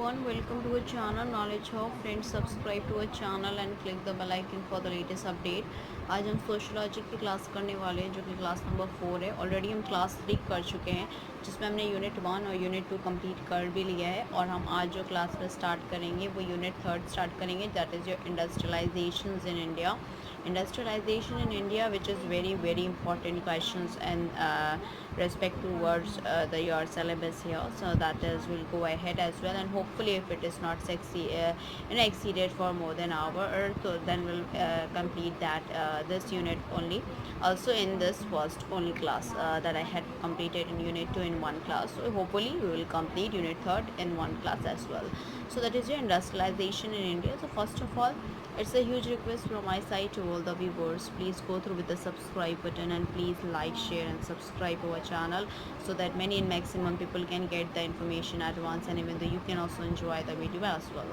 everyone, welcome to our channel Knowledge Hub. Friends, subscribe to our channel and click the bell icon for the latest update. आज हम sociology की class करने वाले हैं जो कि क्लास नंबर 4 है. ऑलरेडी हम क्लास 3 कर चुके हैं जिसमें हमने यूनिट 1 और यूनिट 2 कंप्लीट कर भी लिया है और हम आज जो क्लास में स्टार्ट करेंगे वो यूनिट 3 स्टार्ट करेंगे, that is your industrialization in India. Industrialization in India, which is very important questions and respect towards your syllabus here, so that is we'll go ahead as well, and hopefully if it is not exceeded for more than an hour, so then we'll complete that this unit only. Also in this first only class that I had completed in unit 2 in one class, so hopefully we will complete unit 3 in one class as well. So that is your industrialization in India. So first of all, it's a huge request from my side to all the viewers, please go through with the subscribe button and please like, share and subscribe our channel so that many and maximum people can get the information at once, and even though you can also enjoy the video as well.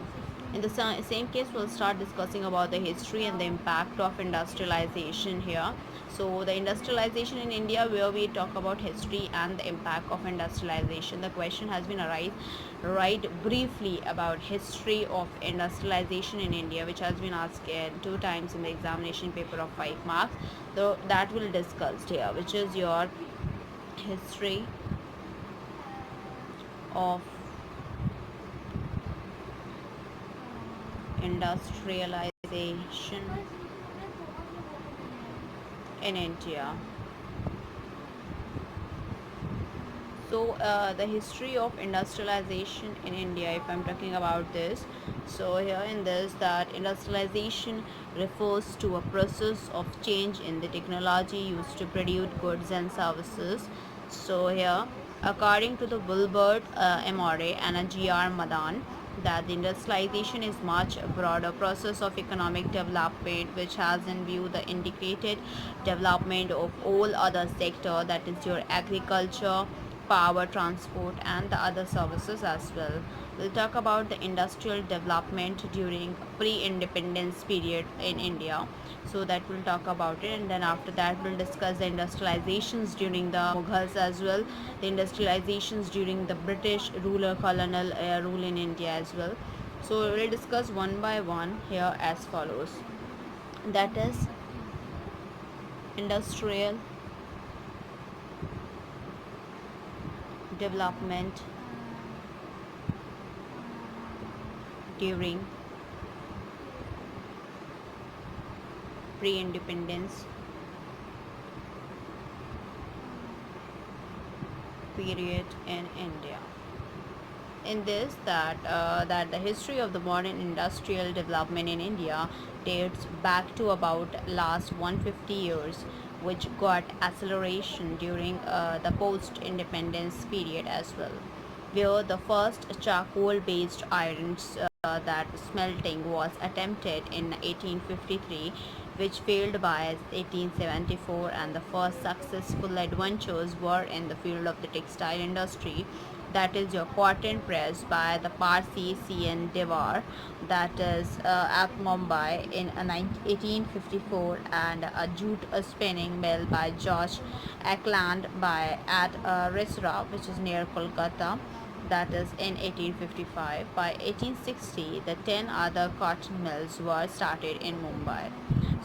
In the same case, we'll start discussing about the history and the impact of industrialization here. So the industrialization in India, where we talk about history and the impact of industrialization. The question has been arise right briefly about history of industrialization in India, which has been asked 2 times in the examination paper of 5 marks. So that will discussed here, which is your history of industrialization in India. So the history of industrialization in India, if I'm talking about this, so here in this, that industrialization refers to a process of change in the technology used to produce goods and services. So here, according to the Wilbert Emory and G.R. Madan, that the industrialization is much broader process of economic development which has in view the integrated development of all other sector, that is your agriculture, power, transport and the other services as well. We'll talk about the industrial development during pre-independence period in India, so that we'll talk about it, and then after that we'll discuss the industrializations during the Mughals as well, the industrializations during the British ruler colonial rule in India as well. So we'll discuss one by one here as follows, that is industrial development during pre-independence period in India. In this, that the history of the modern industrial development in India dates back to about last 150 years, which got acceleration during the post-independence period as well, where the first charcoal-based irons that smelting was attempted in 1853, which failed by 1874, and the first successful adventures were in the field of the textile industry, that is your cotton press by the Parsi C.N. Devar, that is at Mumbai in 1854, and a jute spinning mill by George Ackland by at Risra, which is near Kolkata, that is in 1855. By 1860, the 10 other cotton mills were started in Mumbai.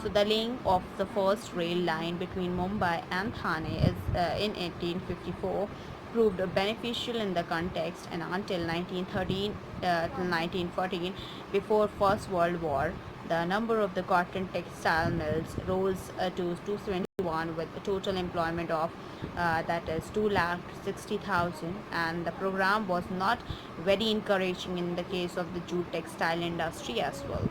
So the laying of the first rail line between Mumbai and Thane is in 1854 proved beneficial in the context, and until 1913 till 1914, before First World War, the number of the cotton textile mills rose to 271 with a total employment of that is 2,60,000, and the program was not very encouraging in the case of the jute textile industry as well.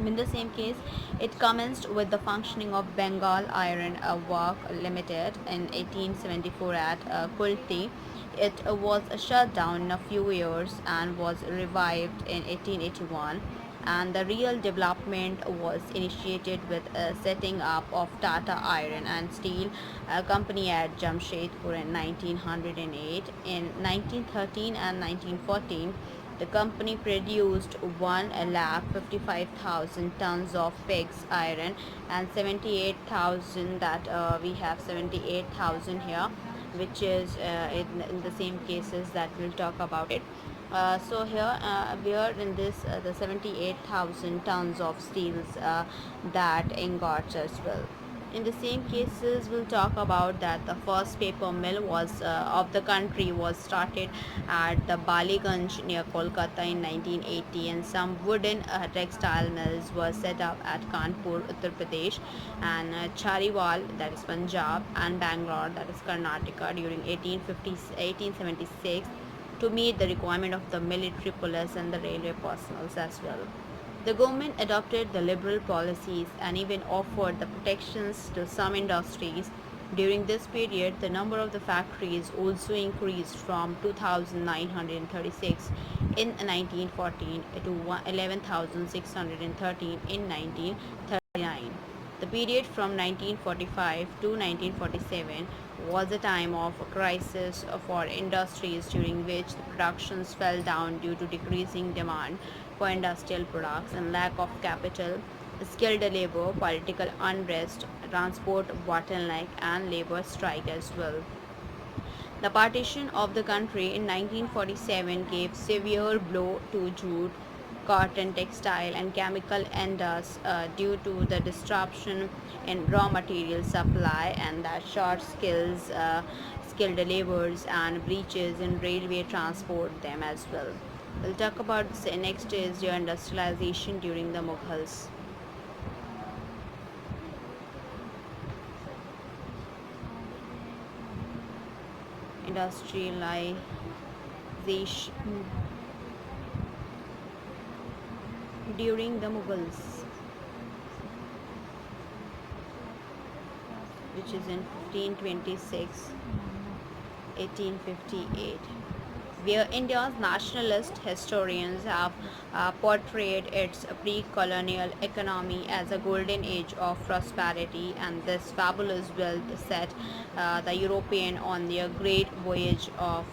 In the same case, it commenced with the functioning of Bengal Iron Work Limited in 1874 at Kulti. It was shut down in a few years and was revived in 1881, and the real development was initiated with setting up of Tata Iron and Steel Company at Jamshedpur in 1908. In 1913 and 1914, the company produced 1,55,000 tons of pigs iron and 78,000, that we have 78,000 here, which is in the same cases that we'll talk about it. We are in this the 78,000 tons of steels that ingots as well. In the same cases, we'll talk about that the first paper mill was of the country was started at the Baliganj near Kolkata in 1980, and some wooden textile mills were set up at Kanpur, Uttar Pradesh, and Chariwal, that is Punjab, and Bangalore, that is Karnataka, during 1876 to meet the requirement of the military police and the railway personnel as well. The government adopted the liberal policies and even offered the protections to some industries. During this period, the number of the factories also increased from 2,936 in 1914 to 11,613 in 1939. The period from 1945 to 1947 was a time of crisis for industries during which the productions fell down due to decreasing demand for industrial products and lack of capital, skilled labor, political unrest, transport bottleneck, and labor strike as well. The partition of the country in 1947 gave severe blow to jute, cotton, textile, and chemical industries due to the disruption in raw material supply and the skilled laborers and breaches in railway transport them as well. We'll talk about next is your industrialization during the Mughals. Industrialization during the Mughals, which is in 1526 1858, where India's nationalist historians have portrayed its pre-colonial economy as a golden age of prosperity, and this fabulous wealth set the European on their great voyage of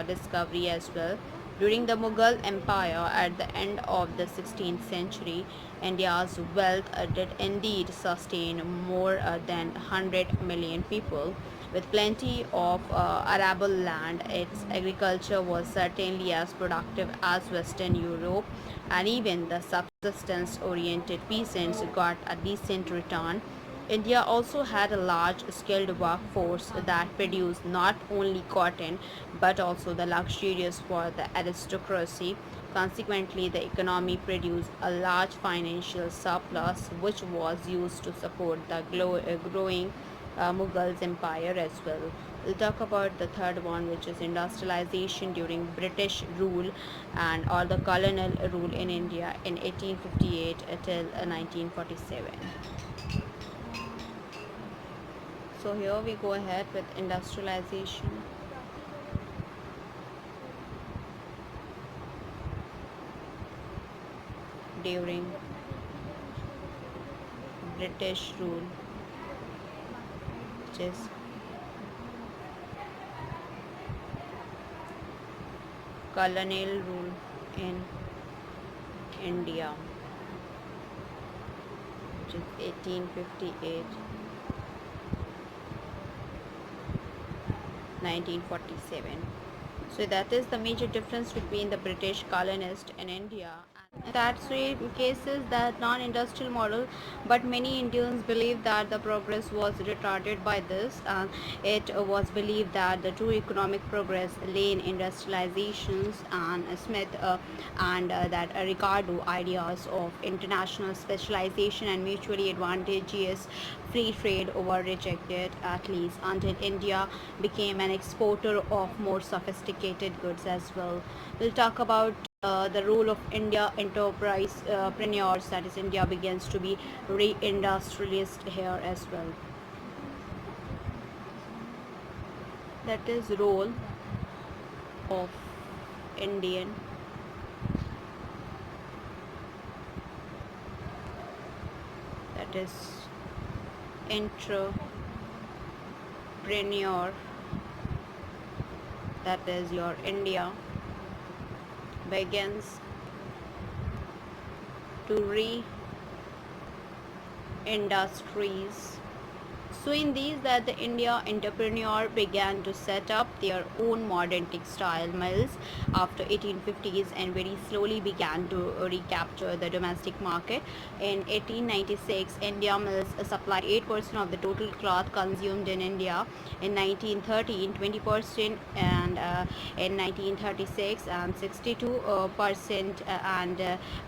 discovery as well. During the Mughal Empire at the end of the 16th century, India's wealth did indeed sustain more than 100 million people. With plenty of arable land, its agriculture was certainly as productive as Western Europe, and even the subsistence oriented peasants got a decent return. India also had a large skilled workforce that produced not only cotton but also the luxurious for the aristocracy. Consequently, the economy produced a large financial surplus which was used to support the growing Mughals empire as well. We'll talk about the third one, which is industrialization during British rule and or the colonial rule in India in 1858 till 1947. So here we go ahead with industrialization during British rule, which is colonial rule in India, which is 1858 1947. So that is the major difference between the British colonist in India. And that's why cases that non-industrial model, but many Indians believe that the progress was retarded by this, and it was believed that the true economic progress lay in industrializations and Smith and that Ricardo ideas of international specialization and mutually advantageous free trade were rejected, at least until India became an exporter of more sophisticated goods as well. We'll talk about the role of India entrepreneurs, that is, India begins to be re-industrialist here as well. That is role of Indian that is entrepreneur, that is your India begins to re-industries So in these that the India entrepreneur began to set up their own modern textile mills after 1850s and very slowly began to recapture the domestic market. In 1896, India mills supplied 8% of the total cloth consumed in India. In 1913, 20%, and in 1936 and 62% and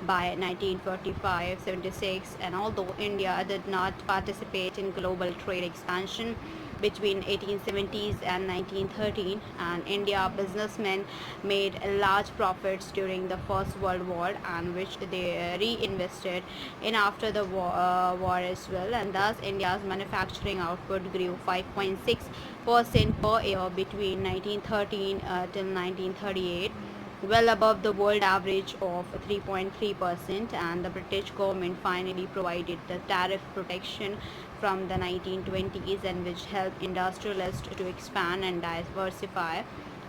by 1945, 76. And although India did not participate in global trade expansion between 1870s and 1913, and India businessmen made large profits during the First World War, and which they reinvested in after the war as well, and thus India's manufacturing output grew 5.6% per year between 1913 till 1938, well above the world average of 3.3%. And the British government finally provided the tariff protection from the 1920s, and which helped industrialists to expand and diversify.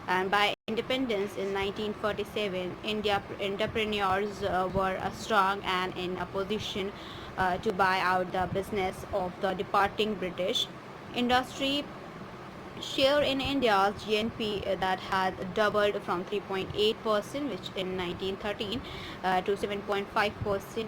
And by independence in 1947, India entrepreneurs were strong and in a position to buy out the business of the departing British industry share in India's GNP that had doubled from 3.8% which in 1913 to 7.5%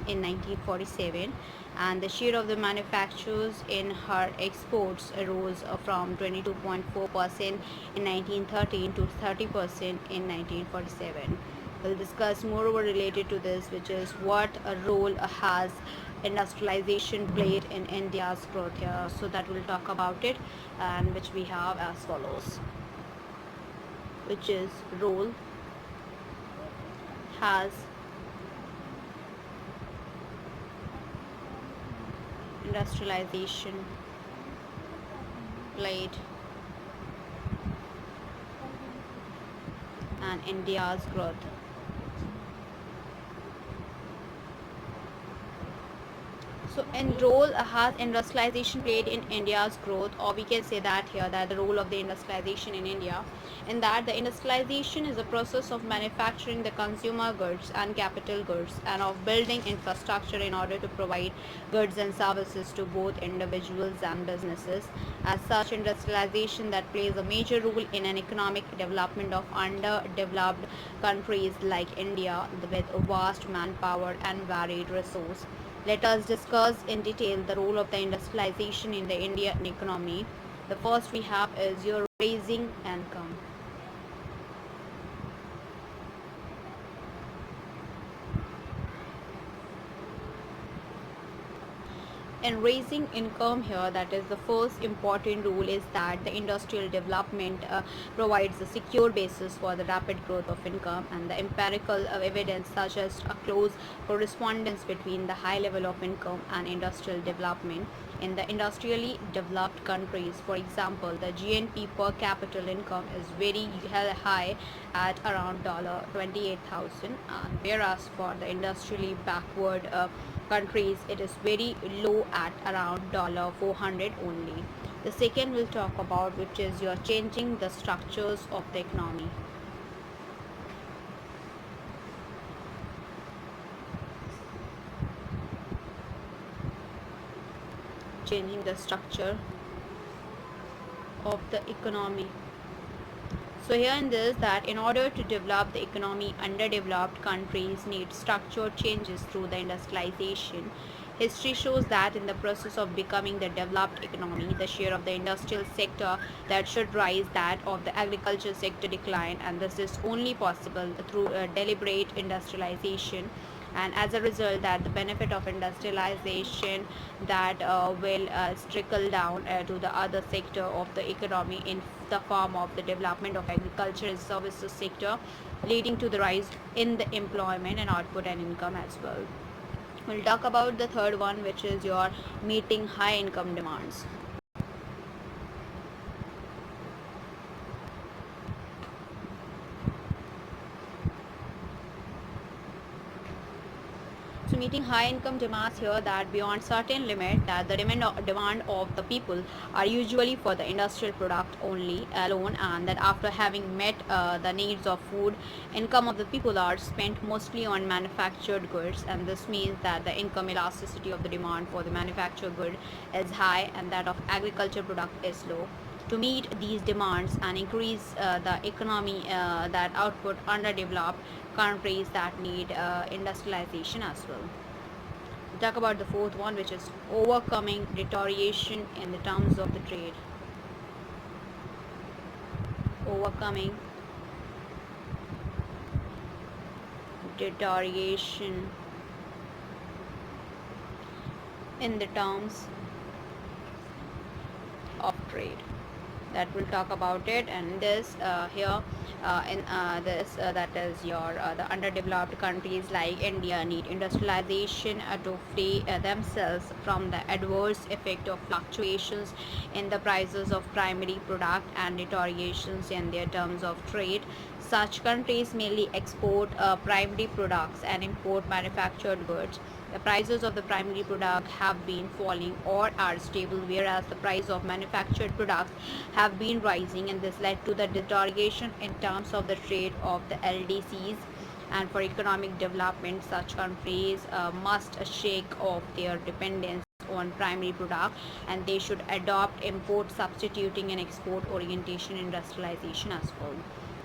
in 1947, and the share of the manufacturers in her exports rose from 22.4% in 1913 to 30% in 1947. We'll discuss moreover related to this, which is what a role has industrialization played in India's growth here. So that we'll talk about it, and which we have as follows, which is role has industrialization played and India's growth. So, in role has industrialization played in India's growth, or we can say that here that the role of the industrialization in India, in that the industrialization is a process of manufacturing the consumer goods and capital goods, and of building infrastructure in order to provide goods and services to both individuals and businesses. As such, industrialization that plays a major role in an economic development of underdeveloped countries like India with vast manpower and varied resource. Let us discuss in detail the role of the industrialization in the Indian economy. The first we have is your raising income. In raising income here, that is the first important rule is that the industrial development provides a secure basis for the rapid growth of income, and the empirical evidence such as a close correspondence between the high level of income and industrial development. In the industrially developed countries, for example, the GNP per capita income is very high at around $28,000, whereas for the industrially backward countries it is very low at around $400 only. The second we'll talk about, which is you're changing the structures of the economy. Changing the structure of the economy. So here in this, that in order to develop the economy, underdeveloped countries need structural changes through the industrialization. History shows that in the process of becoming the developed economy, the share of the industrial sector that should rise, that of the agriculture sector decline, and this is only possible through deliberate industrialization. And as a result, that the benefit of industrialization that will trickle down to the other sector of the economy in the form of the development of agriculture and services sector, leading to the rise in the employment and output and income as well. We'll talk about the third one, which is your meeting high income demands. So meeting high income demands here, that beyond certain limit, that the demand of the people are usually for the industrial product only alone, and that after having met the needs of food, income of the people are spent mostly on manufactured goods, and this means that the income elasticity of the demand for the manufactured good is high and that of agriculture product is low. To meet these demands and increase the economy, that output underdeveloped countries that need industrialization as well. We talk about the fourth one, which is overcoming deterioration in the terms of the trade. Overcoming deterioration in the terms of trade, that we'll talk about it. And this here in this that is your the underdeveloped countries like India need industrialization to free themselves from the adverse effect of fluctuations in the prices of primary product and deteriorations in their terms of trade. Such countries mainly export primary products and import manufactured goods. The prices of the primary product have been falling or are stable, whereas the price of manufactured products have been rising, and this led to the deterioration in terms of the trade of the LDCs. And for economic development, such countries must shake off their dependence on primary product, and they should adopt import substituting and export orientation industrialization as well.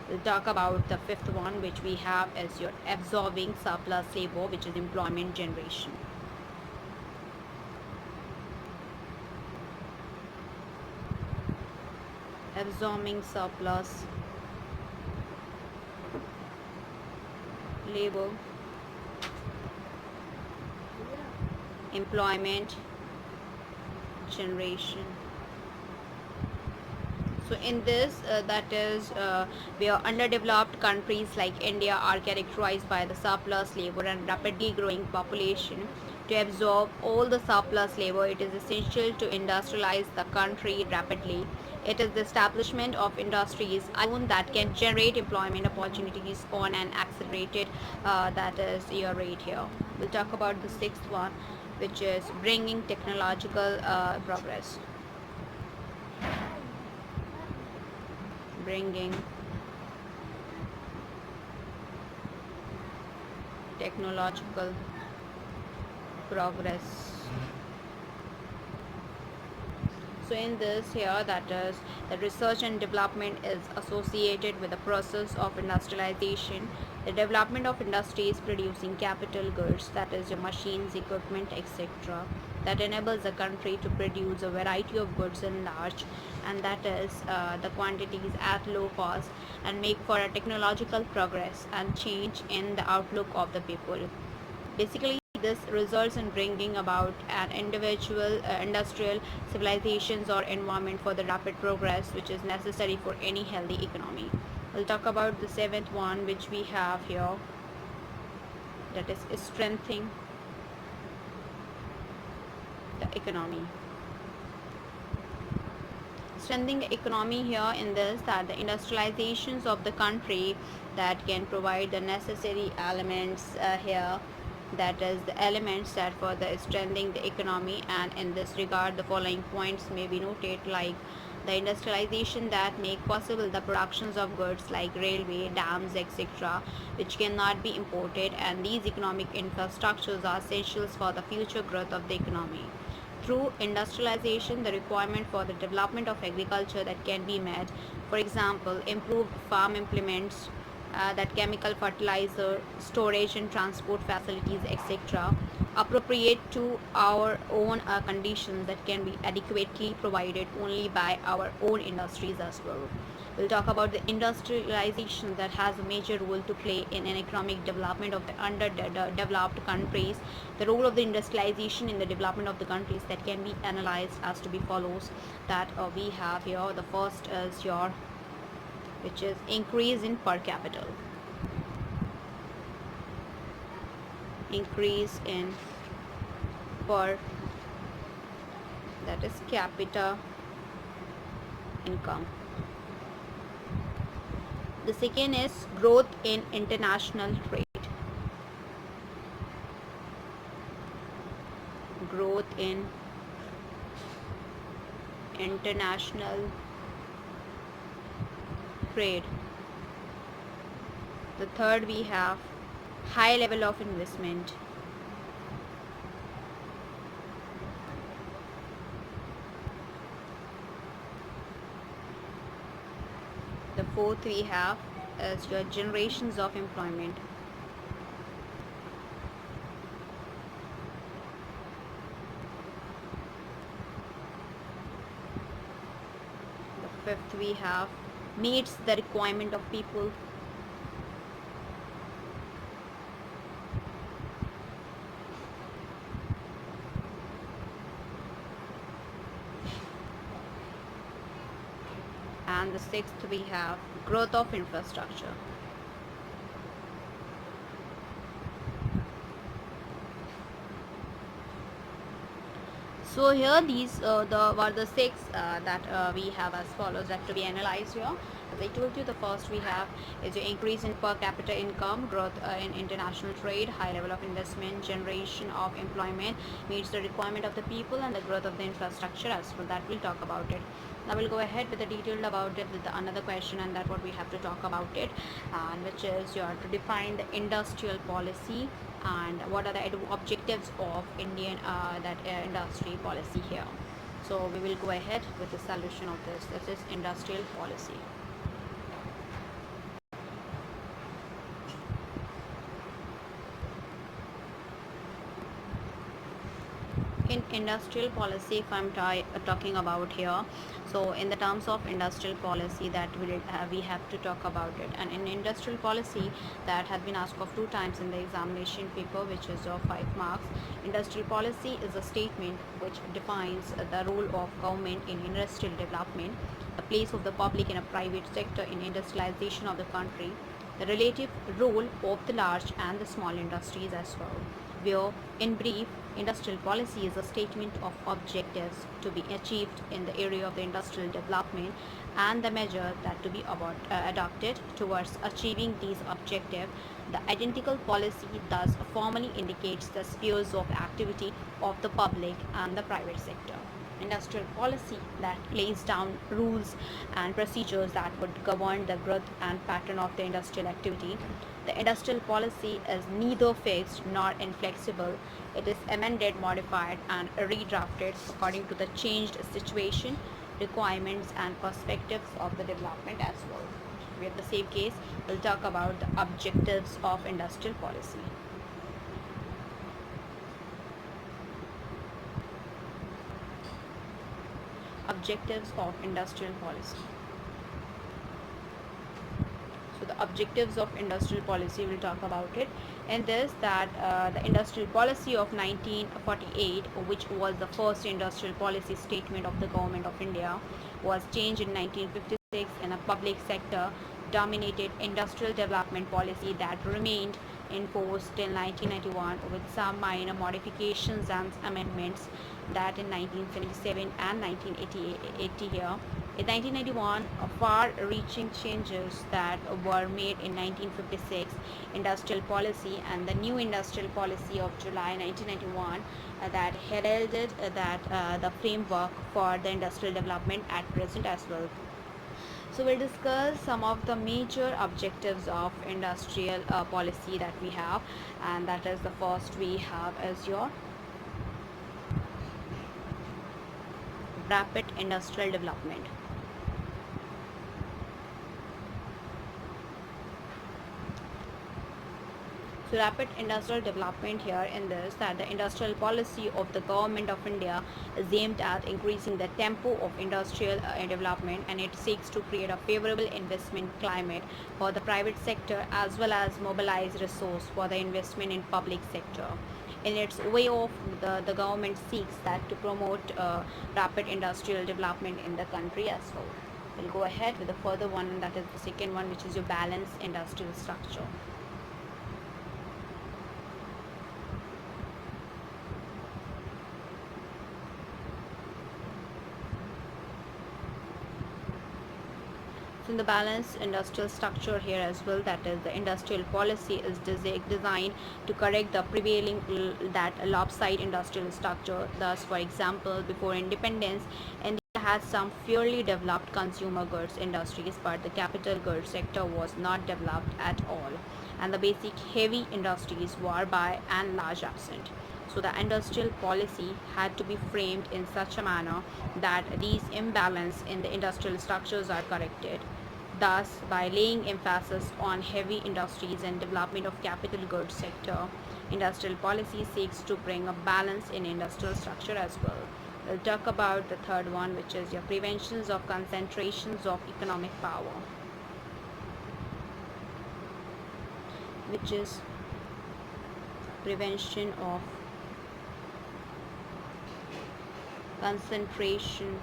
We'll talk about the fifth one, which we have is your absorbing surplus labor, which is employment generation. Absorbing surplus labor, employment generation. So in this, that is where underdeveloped countries like India are characterized by the surplus labor and rapidly growing population. To absorb all the surplus labor, it is essential to industrialize the country rapidly. It is the establishment of industries alone that can generate employment opportunities on an accelerated, that is your rate here. We'll talk about the sixth one, which is bringing technological progress. Bringing technological progress. So in this here, that is the research and development is associated with the process of industrialization. The development of industries producing capital goods, that is your machines, equipment, etc., that enables a country to produce a variety of goods in large, and that is the quantities at low cost, and make for a technological progress and change in the outlook of the people. Basically, this results in bringing about an individual industrial civilizations or environment for the rapid progress which is necessary for any healthy economy. We'll talk about the seventh one, which we have here, that is strengthening the economy. Strengthening the economy here in this, that the industrializations of the country that can provide the necessary elements here, that is the elements that for the strengthening the economy. And in this regard, the following points may be noted, like the industrialization that make possible the productions of goods like railway, dams, etc., which cannot be imported, and these economic infrastructures are essentials for the future growth of the economy. Through industrialization, the requirement for the development of agriculture that can be met, for example, improved farm implements, that chemical fertilizer, storage and transport facilities, etc., appropriate to our own conditions, that can be adequately provided only by our own industries as well. We'll talk about the industrialization that has a major role to play in an economic development of the underdeveloped countries. The role of the industrialization in the development of the countries that can be analyzed as to be follows, that we have here. The first is your, which is increase in per capita. Increase in per, that is capita income. The second is growth in international trade. growth in international trade. The third, we have high level of investment. The fourth we have is your generations of employment. The fifth we have meets the requirement of people. And the sixth we have growth of infrastructure. So here these were the six that we have as follows that to be analyzed here. As I told you, the first we have is your increase in per capita income, growth in international trade, high level of investment, generation of employment, meets the requirement of the people, and the growth of the infrastructure as well. That we'll talk about it. Now we'll go ahead with the detailed about it with another question, and that what we have to talk about it, and which is you are to define the industrial policy and what are the objectives of Indian industry policy here. So we will go ahead with the solution of this. This is industrial policy. In industrial policy, if I'm talking about here, so in the terms of industrial policy that we have to talk about it, and in industrial policy that has been asked of two times in the examination paper, which is of 5 marks. Industrial policy is a statement which defines the role of government in industrial development, the place of the public in a private sector in industrialization of the country, the relative role of the large and the small industries as well, where in brief industrial policy is a statement of objectives to be achieved in the area of the industrial development and the measure that to be adopted towards achieving these objectives. The identical policy thus formally indicates the spheres of activity of the public and the private sector. Industrial policy that lays down rules and procedures that would govern the growth and pattern of the industrial activity. The industrial policy is neither fixed nor inflexible. It is amended, modified, and redrafted according to the changed situation, requirements, and perspectives of the development as well. We have the same case. We'll talk about the objectives of industrial policy. Objectives of industrial policy. So the objectives of industrial policy, we'll talk about it. And this that the industrial policy of 1948, which was the first industrial policy statement of the government of India, was changed in 1956 in a public sector dominated industrial development policy that remained in force till 1991 with some minor modifications and amendments that in 1977 and 1980 here. In 1991, far-reaching changes that were made in 1956 industrial policy and the new industrial policy of July 1991 that heralded the framework for the industrial development at present as well. So we'll discuss some of the major objectives of industrial policy that we have, and that is the first we have is your rapid industrial development. So rapid industrial development here in this that the industrial policy of the government of India is aimed at increasing the tempo of industrial development, and it seeks to create a favorable investment climate for the private sector as well as mobilize resource for the investment in public sector. In its way of the government seeks that to promote rapid industrial development in the country as well. We'll go ahead with the further one, and that is the second one, which is your balanced industrial structure. So in the balanced industrial structure here as well, that is the industrial policy is designed to correct the prevailing that lopsided industrial structure. Thus, for example, before independence, India had some fairly developed consumer goods industries, but the capital goods sector was not developed at all, and the basic heavy industries were by and large absent. So the industrial policy had to be framed in such a manner that these imbalance in the industrial structures are corrected. Thus, by laying emphasis on heavy industries and development of capital goods sector, industrial policy seeks to bring a balance in industrial structure as well. We'll talk about the third one, which is your preventions of concentrations of economic power, which is prevention of concentration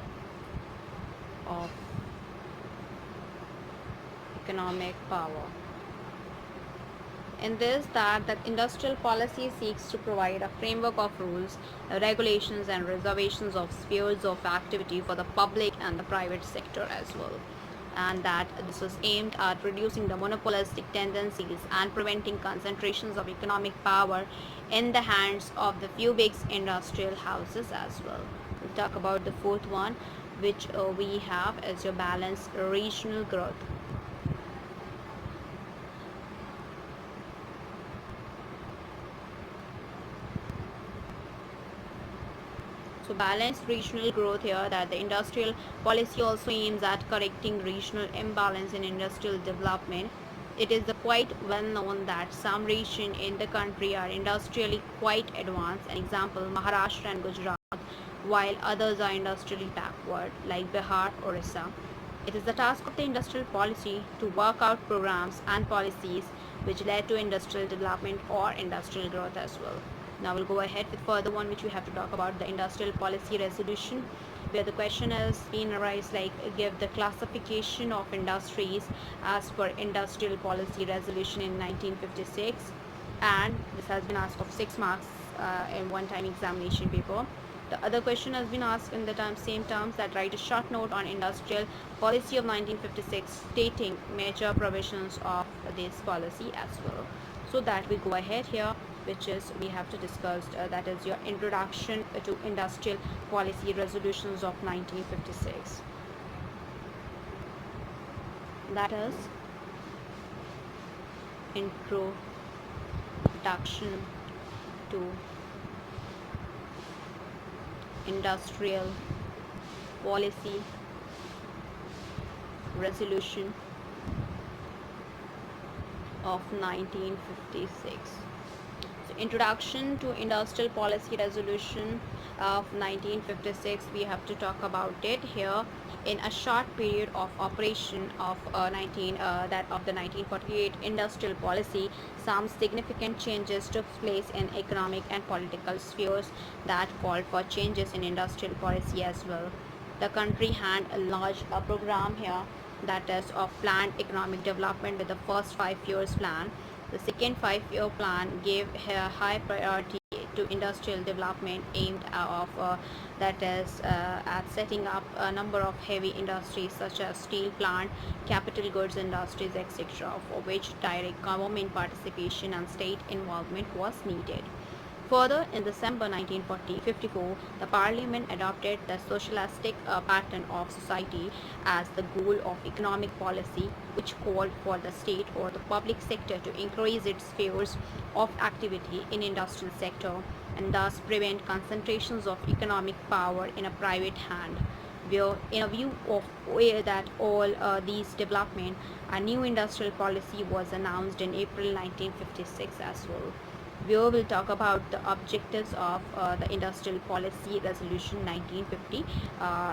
of economic power. In this, that the industrial policy seeks to provide a framework of rules, regulations and reservations of spheres of activity for the public and the private sector as well, and that this was aimed at reducing the monopolistic tendencies and preventing concentrations of economic power in the hands of the few big industrial houses as well. We'll talk about the fourth one, which we have as your balanced regional growth. So balanced regional growth here, that the industrial policy also aims at correcting regional imbalance in industrial development. It is quite well known that some regions in the country are industrially quite advanced, an example Maharashtra and Gujarat, while others are industrially backward like Bihar or Orissa. It is the task of the industrial policy to work out programs and policies which led to industrial development or industrial growth as well. Now we'll go ahead with further one, which we have to talk about the industrial policy resolution, where the question has been arise like give the classification of industries as per industrial policy resolution in 1956, and this has been asked of 6 marks in one time examination paper. The other question has been asked in the same terms, that write a short note on industrial policy of 1956 stating major provisions of this policy as well. So that we go ahead here, which is we have to discuss that is your introduction to industrial policy resolutions of 1956. That is introduction to industrial policy resolution of 1956. So introduction to industrial policy resolution of 1956, we have to talk about it here. In a short period of operation of the 1948 industrial policy, some significant changes took place in economic and political spheres that called for changes in industrial policy as well. The country had a large program here, that is of planned economic development with the first 5 years plan. The second 5-year plan gave a high priority to industrial development aimed at setting up a number of heavy industries such as steel plant, capital goods industries, etc., for which direct government participation and state involvement was needed. Further, in December 1954, the Parliament adopted the socialistic pattern of society as the goal of economic policy, which called for the state or the public sector to increase its spheres of activity in industrial sector and thus prevent concentrations of economic power in a private hand. Where, in a view of that all these development, a new industrial policy was announced in April 1956 as well. Where we'll talk about the objectives of the industrial policy resolution 1950,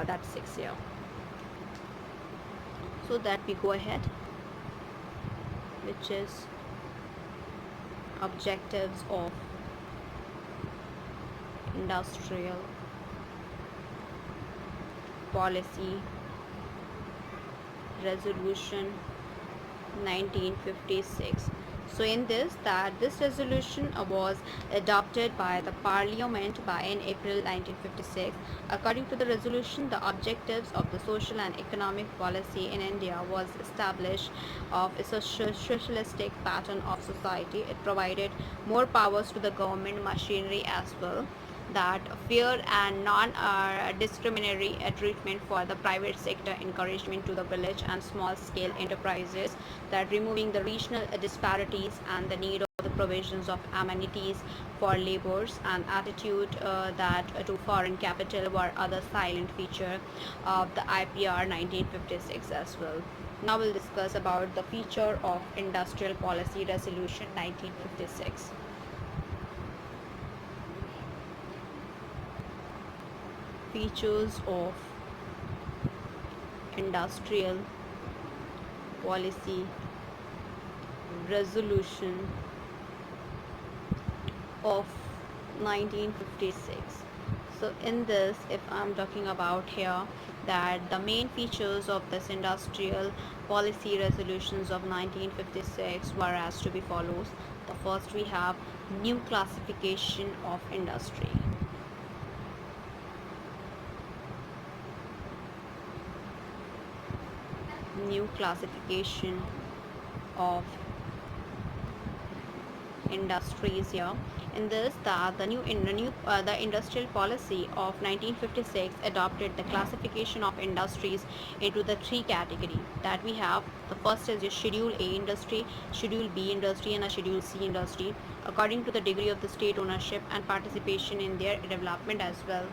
that's 6 year. So that we go ahead, which is objectives of industrial policy resolution 1956. So in this resolution was adopted by the parliament by in April 1956. According to the resolution, the objectives of the social and economic policy in India was established of a socialistic pattern of society. It provided more powers to the government machinery as well, that fair and non-discriminatory treatment for the private sector, encouragement to the village and small scale enterprises, that removing the regional disparities and the need of the provisions of amenities for laborers, and attitude that to foreign capital were other silent feature of the IPR 1956 as well. Now we'll discuss about the feature of Industrial Policy Resolution 1956. Features of Industrial Policy Resolution of 1956. So in this, if I'm talking about here, that the main features of this industrial policy resolutions of 1956 were as to be follows. The first, we have new classification of industry. New classification of industries here. In this, the industrial policy of 1956 adopted the classification of industries into the three categories that we have. The first is your Schedule A industry, Schedule B industry, and a Schedule C industry, according to the degree of the state ownership and participation in their development as well.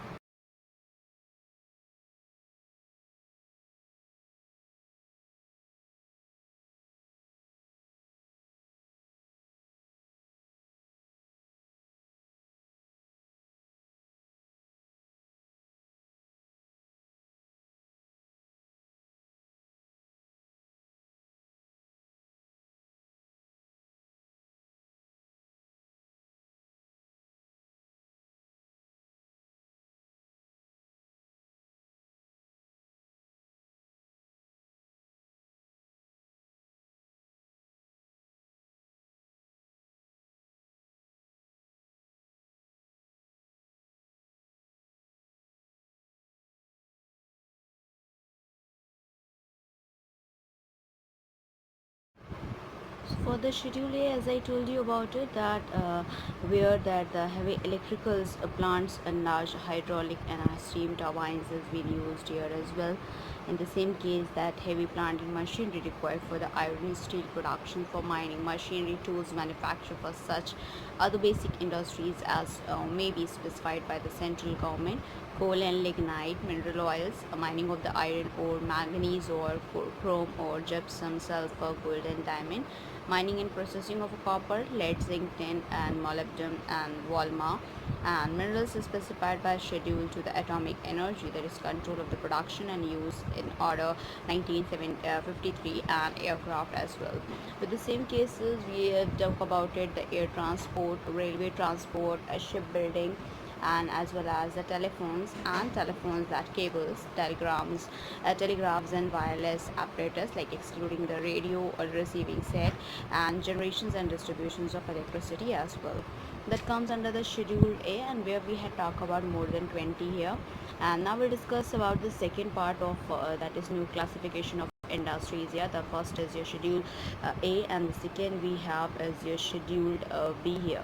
For the Schedule A, as I told you about it, that where that the heavy electricals plants and large hydraulic and steam turbines is being used here as well. In the same case, that heavy plant and machinery required for the iron steel production, for mining machinery, tools manufacture for such other basic industries as may be specified by the central government. Coal and lignite, mineral oils, mining of the iron ore, manganese ore, chrome ore, gypsum, sulfur, gold and diamond, mining and processing of copper, lead, zinc, tin, and molybdenum and walma, and minerals is specified by schedule to the atomic energy, that is control of the production and use in order 1953, and aircraft as well. With the same cases, we talk about it, the air transport, railway transport, shipbuilding, and as well as the telephones, that cables, telegraphs and wireless apparatus, like excluding the radio or receiving set, and generations and distributions of electricity as well, that comes under the Schedule A, and where we had talked about more than 20 here. And now we'll discuss about the second part of that is new classification of industries. Yeah, the first is your Schedule A, and the second we have is your Scheduled B here.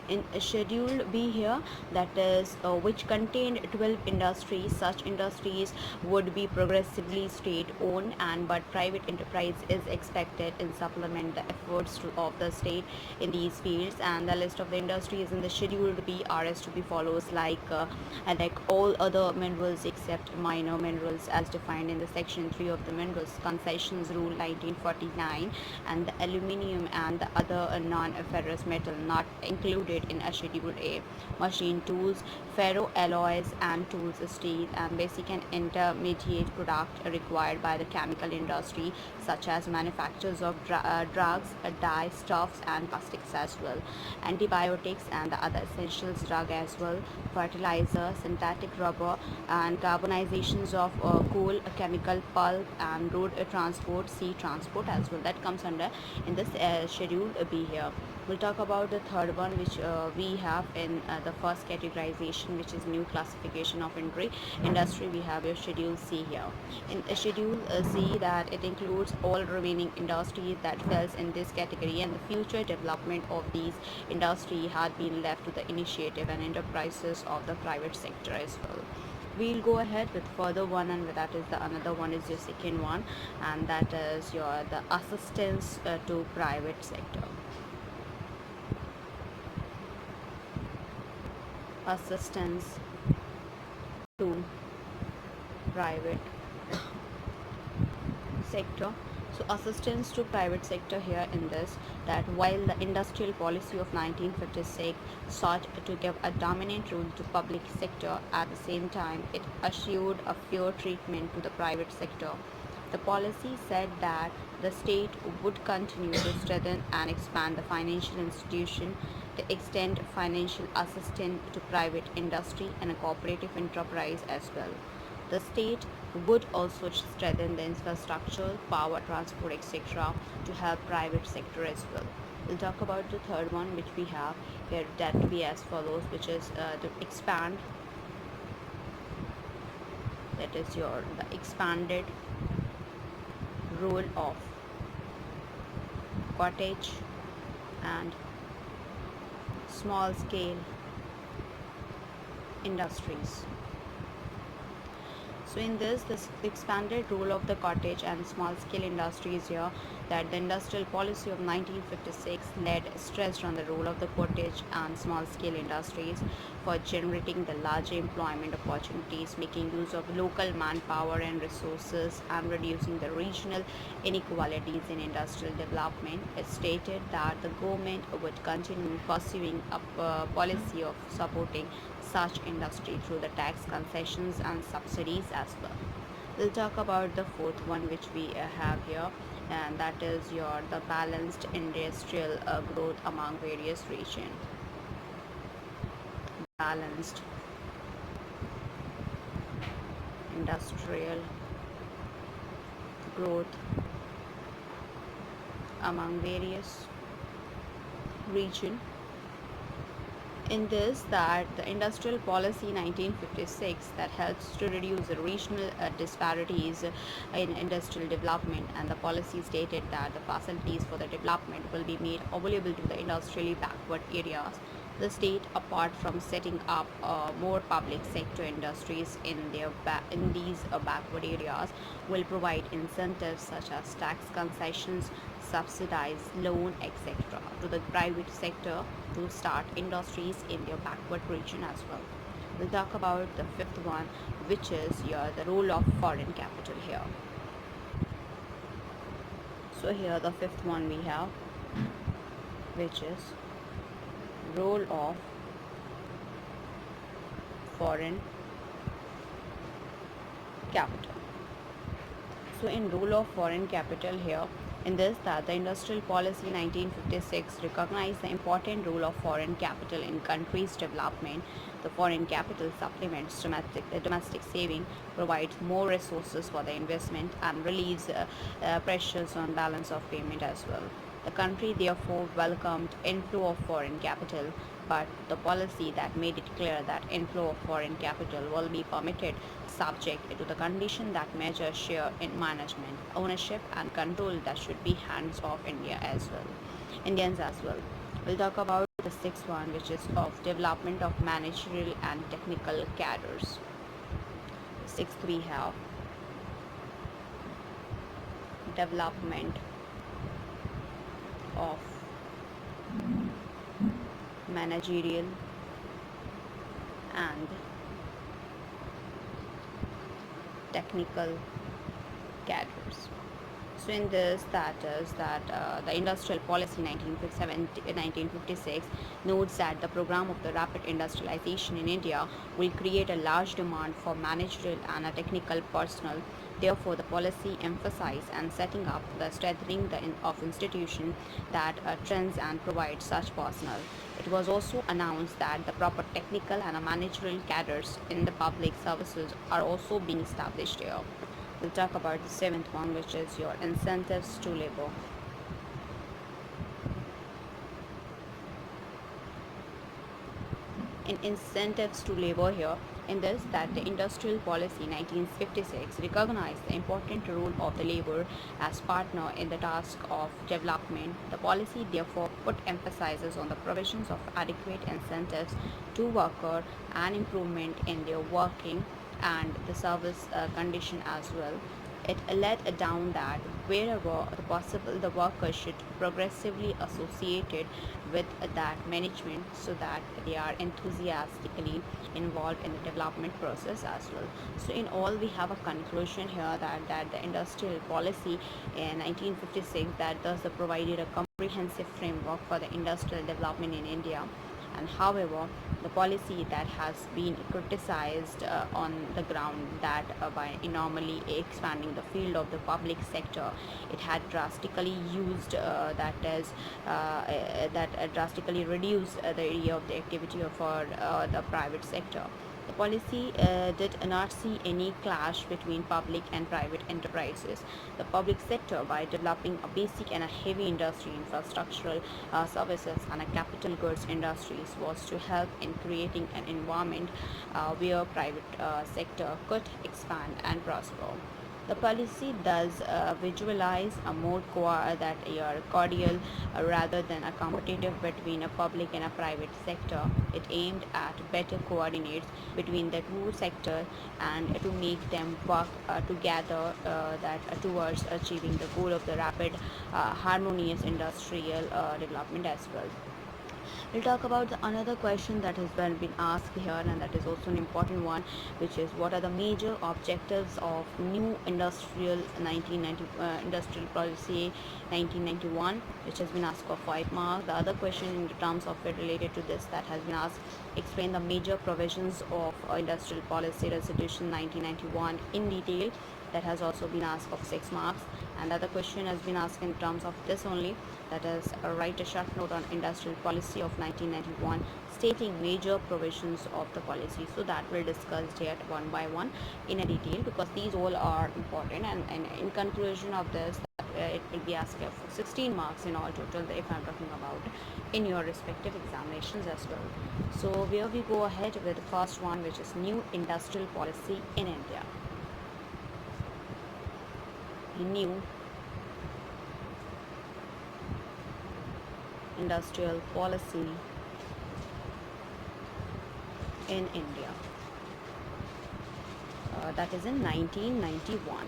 In Schedule B here, that is which contained 12 industries. Such industries would be progressively state owned, and but private enterprise is expected in supplement the efforts of the state in these fields. And the list of the industries in the Schedule B are as to be follows, like all other minerals except minor minerals as defined in the section 3 of the Minerals Concessions Rule 1949, and the aluminium and the other non-ferrous metal not included included in a Schedule A. Machine tools, ferro alloys and tools, steel, and basic and intermediate products required by the chemical industry, such as manufacturers of drugs, dye, stuffs, and plastics as well. Antibiotics and the other essentials drug as well. Fertilizer, synthetic rubber, and carbonizations of coal, chemical pulp, and road transport, sea transport as well. That comes under in this Schedule B here. We'll talk about the third one, which we have in the first categorization, which is new classification of industry. We have your Schedule C here. In Schedule C, that it includes all remaining industries that falls in this category, and the future development of these industry had been left to the initiative and enterprises of the private sector as well. We'll go ahead with further one, and that is the another one is your second one, and that is your the assistance to private sector. Assistance to private sector. So assistance to private sector here in this, that while the industrial policy of 1956 sought to give a dominant role to public sector, at the same time it assured a fair treatment to the private sector. The policy said that the state would continue to strengthen and expand the financial institution, to extend financial assistance to private industry and a cooperative enterprise as well. The state would also strengthen the infrastructure, power, transport, etc. to help private sector as well. We'll talk about the third one, which we have here, that to be as follows, which is to expand. That is your the expanded role of cottage and small scale industries. So in this expanded role of the cottage and small scale industries here, that the industrial policy of 1956 laid stress on the role of the cottage and small scale industries for generating the larger employment opportunities, making use of local manpower and resources, and reducing the regional inequalities in industrial development. It stated that the government would continue pursuing a policy of supporting such industry through the tax concessions and subsidies as well. We'll talk about the fourth one, which we have here, and that is your the balanced industrial growth among various regions. Balanced industrial growth among various regions. In this, that the industrial policy 1956 that helps to reduce the regional disparities in industrial development, and the policy stated that the facilities for the development will be made available to the industrially backward areas. The state, apart from setting up more public sector industries in these backward areas, will provide incentives such as tax concessions, subsidized loan, etc., to the private sector to start industries in their backward region as well. We'll talk about the fifth one, which is the role of foreign capital here. So here the fifth one we have, which is role of foreign capital. So in role of foreign capital here, in this, that the industrial policy 1956 recognized the important role of foreign capital in countries' development. The foreign capital supplements domestic saving, provides more resources for the investment, and relieves pressures on balance of payment as well. The country therefore welcomed inflow of foreign capital, but the policy that made it clear that inflow of foreign capital will be permitted subject to the condition that measures share in management, ownership, and control that should be hands off Indians as well. We'll talk about the sixth one, which is of development of managerial and technical cadres. Sixth, we have development of managerial and technical cadres. So in this, that is that the Industrial Policy 1956 notes that the program of the rapid industrialization in India will create a large demand for managerial and technical personnel. Therefore, the policy emphasized and setting up the strengthening of institutions that trains and provide such personnel. It was also announced that the proper technical and managerial cadres in the public services are also being established here. We'll talk about the seventh one, which is your incentives to labor. In incentives to labor here, in this that the Industrial Policy 1956 recognized the important role of the labor as partner in the task of development. The policy therefore put emphasis on the provisions of adequate incentives to worker and improvement in their working and the service condition as well. It laid down that wherever possible, the workers should progressively associated with that management so that they are enthusiastically involved in the development process as well. So in all, we have a conclusion here that the industrial policy in 1956 that thus provided a comprehensive framework for the industrial development in India, and however the policy that has been criticized on the ground that by enormously expanding the field of the public sector, it had drastically used drastically reduced the area of the activity for the private sector. The policy did not see any clash between public and private enterprises. The public sector, by developing a basic and a heavy industry, infrastructural services, and a capital goods industries, was to help in creating an environment where private sector could expand and prosper. The policy does visualize a more cordial rather than a competitive between a public and a private sector. It aimed at better coordinates between the two sectors and to make them work together towards achieving the goal of the rapid, harmonious industrial development as well. We'll talk about another question that has been asked here, and that is also an important one, which is what are the major objectives of new industrial policy 1991, which has been asked for 5 marks. The other question in terms of it related to this that has been asked, explain the major provisions of industrial policy resolution 1991 in detail. That has also been asked of 6 marks. And the other question has been asked in terms of this only, that is write a short note on industrial policy of 1991 stating major provisions of the policy. So that we'll discuss here one by one in a detail, because these all are important, and in conclusion of this, it will be asked for 16 marks in all total if I'm talking about in your respective examinations as well. So here we go ahead with the first one, which is new industrial policy in India. New industrial policy in India, that is in 1991.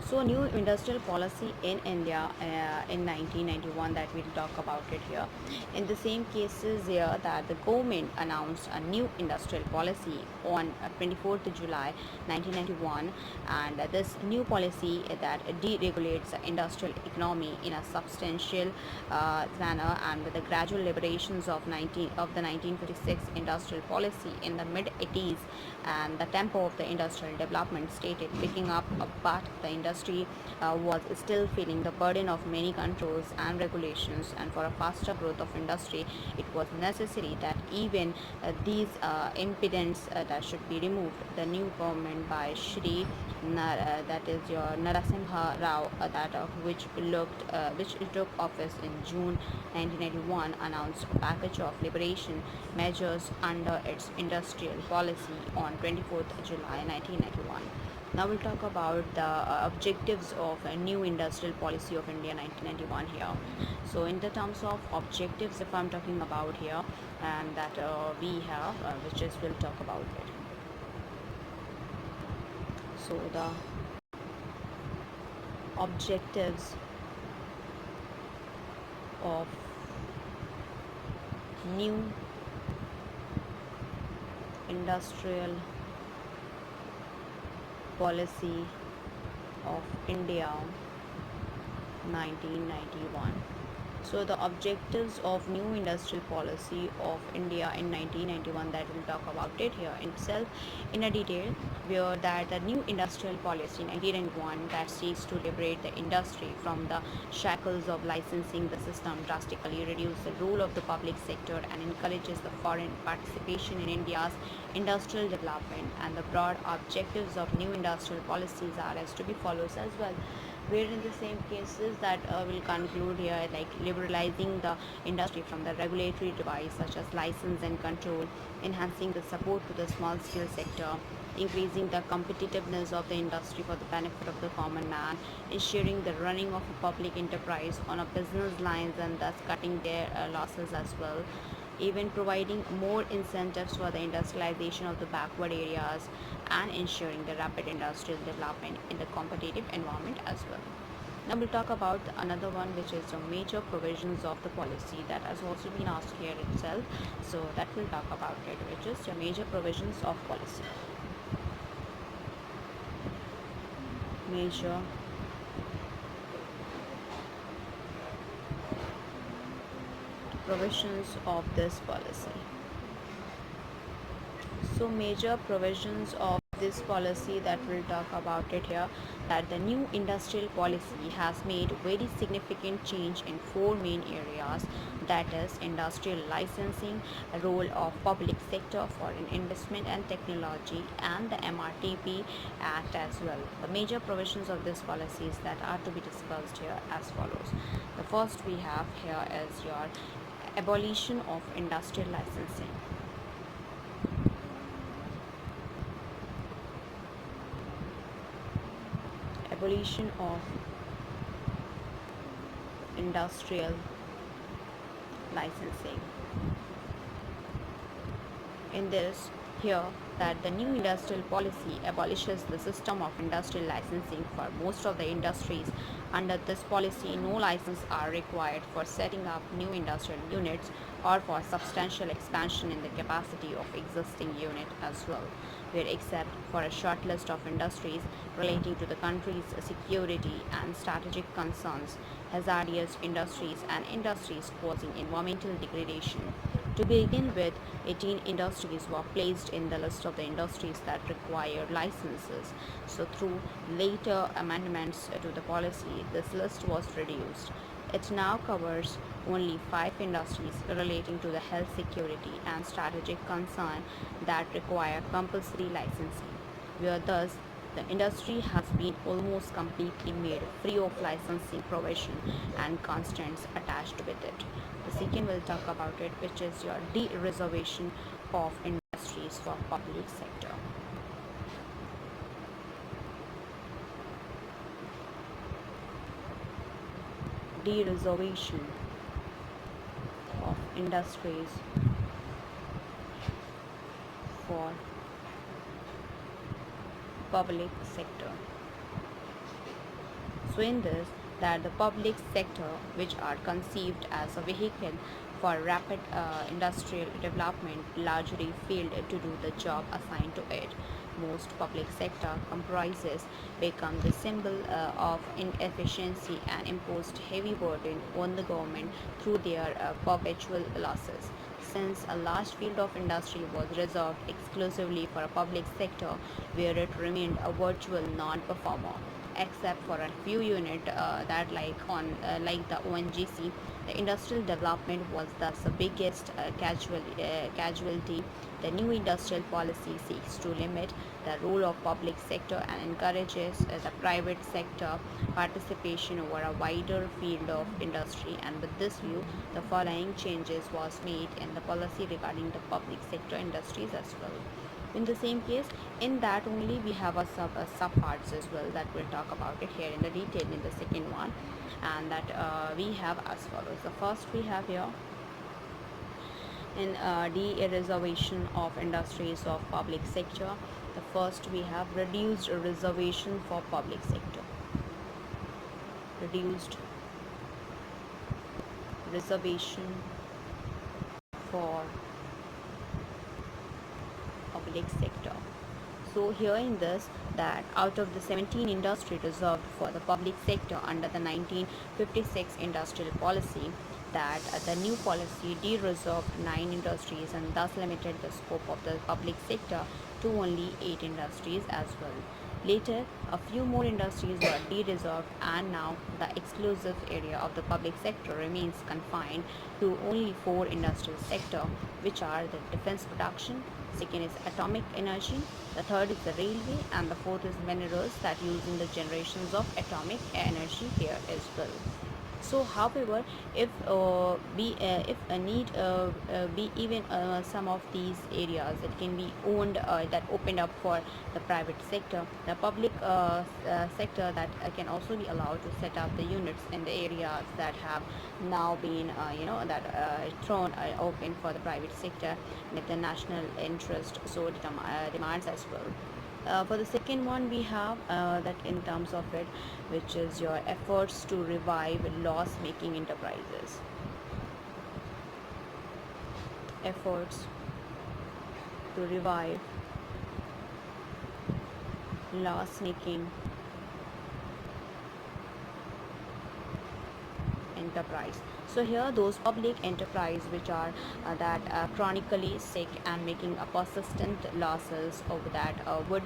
So new industrial policy in India in 1991, that we'll talk about it here. In the same cases here, that the government announced a new industrial policy on 24th July 1991, and this new policy that deregulates the industrial economy in a substantial manner, and with the gradual liberations of the 1956 industrial policy in the mid 80s, and the tempo of the industrial development stated picking up, but the industry was still feeling the burden of many controls and regulations, and for a faster growth of industry, it was necessary that even these impediments that should be removed. The new government by that is your Narasimha Rao, which took office in June 1991, announced a package of liberation measures under its industrial policy on 24th July 1991. Now we'll talk about the objectives of a new industrial policy of India 1991 here. So in the terms of objectives, if I'm talking about here, and that we have, which is we'll talk about it. So the objectives of new industrial policy of India 1991. So the objectives of new industrial policy of India in 1991, that we'll talk about it here in itself in a detail, where that the new industrial policy in 1991 that seeks to liberate the industry from the shackles of licensing the system, drastically reduce the role of the public sector and encourages the foreign participation in India's industrial development. And the broad objectives of new industrial policies are as to be follows as well, where in the same cases that will conclude here, like liberalizing the industry from the regulatory device such as license and control, enhancing the support to the small scale sector, increasing the competitiveness of the industry for the benefit of the common man, ensuring the running of a public enterprise on a business lines and thus cutting their losses as well, even providing more incentives for the industrialization of the backward areas and ensuring the rapid industrial development in the competitive environment as well. Now we'll talk about another one, which is the major provisions of the policy that has also been asked here itself. So that we'll talk about it, which is the major provisions of policy. Major provisions of this policy. So major provisions of this policy that we'll talk about it here, that the new industrial policy has made very significant change in four main areas, that is industrial licensing, role of public sector, foreign investment and technology, and the MRTP Act as well. The major provisions of this policies that are to be discussed here as follows. The first we have here is your abolition of industrial licensing. Abolition of industrial licensing. In this here, that the new industrial policy abolishes the system of industrial licensing for most of the industries. Under this policy, no license are required for setting up new industrial units or for substantial expansion in the capacity of existing unit as well, where except for a short list of industries relating to the country's security and strategic concerns, hazardous industries and industries causing environmental degradation. To begin with, 18 industries were placed in the list of the industries that require licenses. So through later amendments to the policy, this list was reduced. It now covers only 5 industries relating to the health, security and strategic concern that require compulsory licensing, where thus the industry has been almost completely made free of licensing provision and constraints attached with it. The second we'll talk about it, which is your de-reservation of industries for public sector. De-reservation of industries for public sector. So in this, that the public sector, which are conceived as a vehicle for rapid industrial development, largely failed to do the job assigned to it. Most public sector comprises become the symbol of inefficiency and imposed heavy burden on the government through their perpetual losses. Since a large field of industry was reserved exclusively for a public sector, where it remained a virtual non-performer, except for a few units that like the ONGC. The industrial development was thus the biggest casualty. The new industrial policy seeks to limit the role of public sector and encourages the private sector participation over a wider field of industry. And with this view, the following changes was made in the policy regarding the public sector industries as well. In the same case, in that only we have a sub parts as well that we'll talk about it here in the detail in the second one, and that we have as follows. The first we have here in de-reservation of industries of public sector. The first we have reduced reservation for public sector. Reduced reservation for public sector. So here in this, that out of the 17 industry reserved for the public sector under the 1956 industrial policy, that the new policy de-reserved 9 industries and thus limited the scope of the public sector to only 8 industries as well. Later, a few more industries were de-reserved, and now the exclusive area of the public sector remains confined to only 4 industrial sectors, which are the defense production, second is atomic energy, the third is the railway, and the fourth is minerals that use in the generations of atomic energy here as well. So however, if a need be even some of these areas that can be owned, that opened up for the private sector, the public sector that can also be allowed to set up the units in the areas that have now been that thrown open for the private sector with the national interest so demands as well. For the second one, we have that in terms of it, which is your efforts to revive loss-making enterprises. Efforts to revive loss-making enterprise. So here those public enterprise which are that chronically sick and making a persistent losses over that would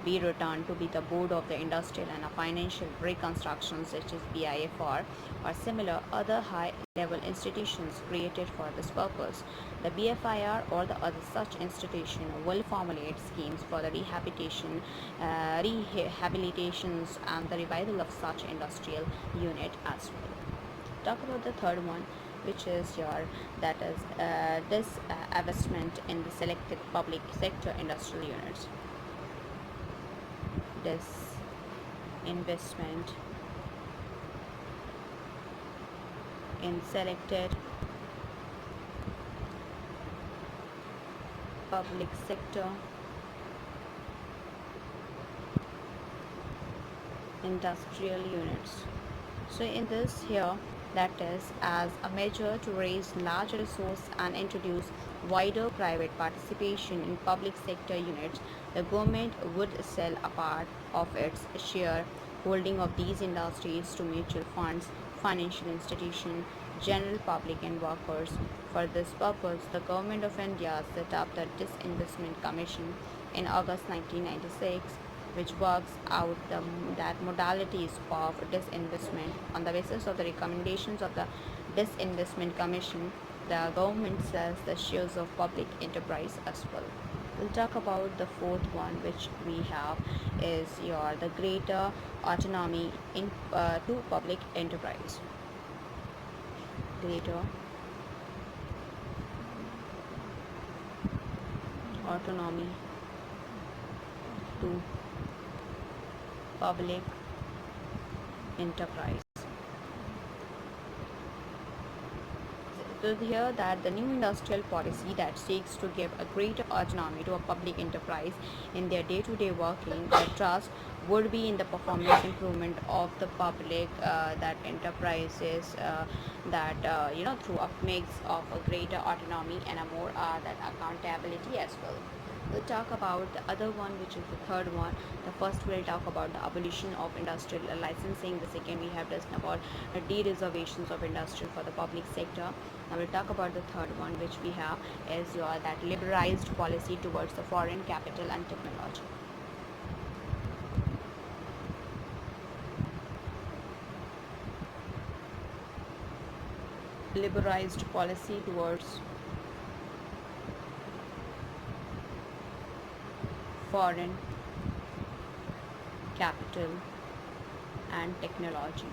be returned to be the board of the industrial and a financial reconstruction such as BIFR or similar other high level institutions created for this purpose. The BFIR or the other such institution will formulate schemes for the rehabilitations and the revival of such industrial unit as well. Talk about the third one, which is your that is disinvestment in the selected public sector industrial units. Disinvestment in selected public sector industrial units. So in this here, that is as a measure to raise large resource and introduce wider private participation in public sector units, the government would sell a part of its share holding of these industries to mutual funds, financial institutions, general public and workers. For this purpose, the Government of India set up the Disinvestment Commission in August 1996, which works out that modalities of disinvestment. On the basis of the recommendations of the Disinvestment Commission, the government sells the shares of public enterprise as well. We'll talk about the fourth one, which we have is the greater autonomy in to public enterprise. Greater autonomy to public enterprise. So here that the new industrial policy that seeks to give a greater autonomy to a public enterprise in their day-to-day working, the trust would be in the performance improvement of the public that enterprises through a mix of a greater autonomy and a more that accountability as well. We'll talk about the other one, which is the third one. The first we'll talk about the abolition of industrial licensing. The second we have discussed about the de-reservations of industrial for the public sector. Now we'll talk about the third one, which we have is that liberalized policy towards the foreign capital and technology. Liberalized policy towards foreign capital and technology.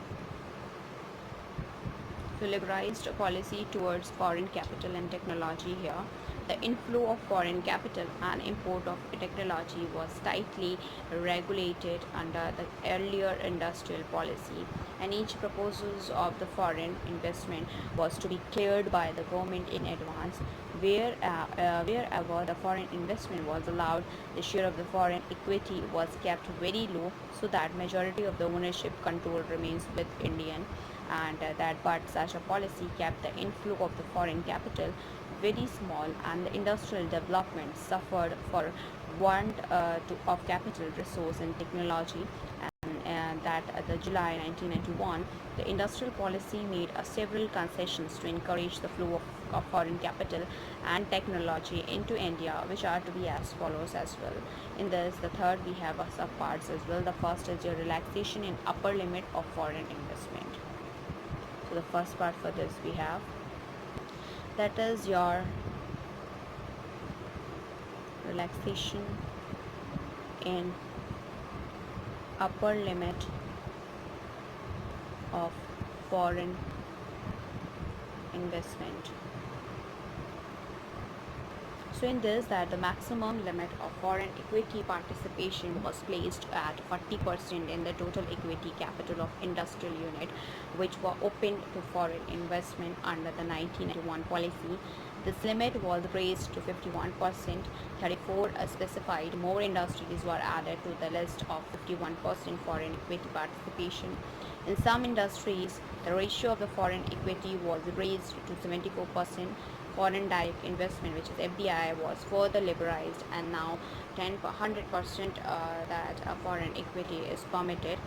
So liberalized policy towards foreign capital and technology here. The inflow of foreign capital and import of technology was tightly regulated under the earlier industrial policy, and each proposals of the foreign investment was to be cleared by the government in advance. Wherever the foreign investment was allowed, the share of the foreign equity was kept very low, so that majority of the ownership control remains with Indian, and but such a policy kept the inflow of the foreign capital very small, and the industrial development suffered for want of capital, resource, and technology, and that the July 1991, the industrial policy made several concessions to encourage the flow of foreign capital and technology into India, which are to be as follows as well. In this, the third, we have subparts as well. The first is your relaxation in upper limit of foreign investment. So the first part for this we have, that is your relaxation in upper limit of foreign investment. So in this, that the maximum limit of foreign equity participation was placed at 40% in the total equity capital of industrial unit, which were opened to foreign investment under the 1991 policy. This limit was raised to 51%. 34 specified more industries were added to the list of 51% foreign equity participation. In some industries, the ratio of the foreign equity was raised to 74%. Foreign direct investment, which is FDI, was further liberalized, and now 100% that foreign equity is permitted.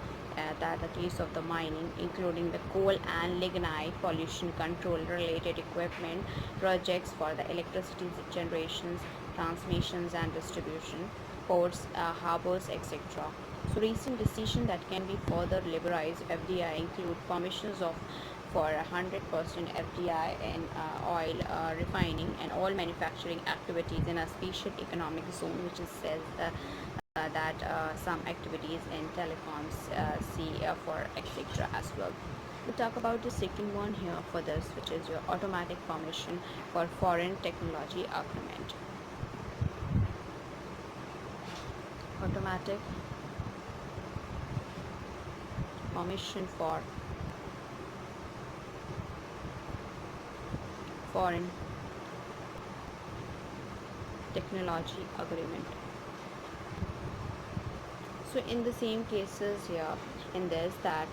That the case of the mining, including the coal and lignite, pollution control related equipment, projects for the electricity generations, transmissions and distribution, ports, harbors, etc. So recent decision that can be further liberalized FDI include permissions of for 100% FDI in oil refining and all manufacturing activities in a special economic zone, which is says that some activities in telecoms, see for etc. as well. We talk about the second one here for this, which is your automatic permission for foreign technology agreement. Automatic permission for foreign technology agreement. So in the same cases here, in this, that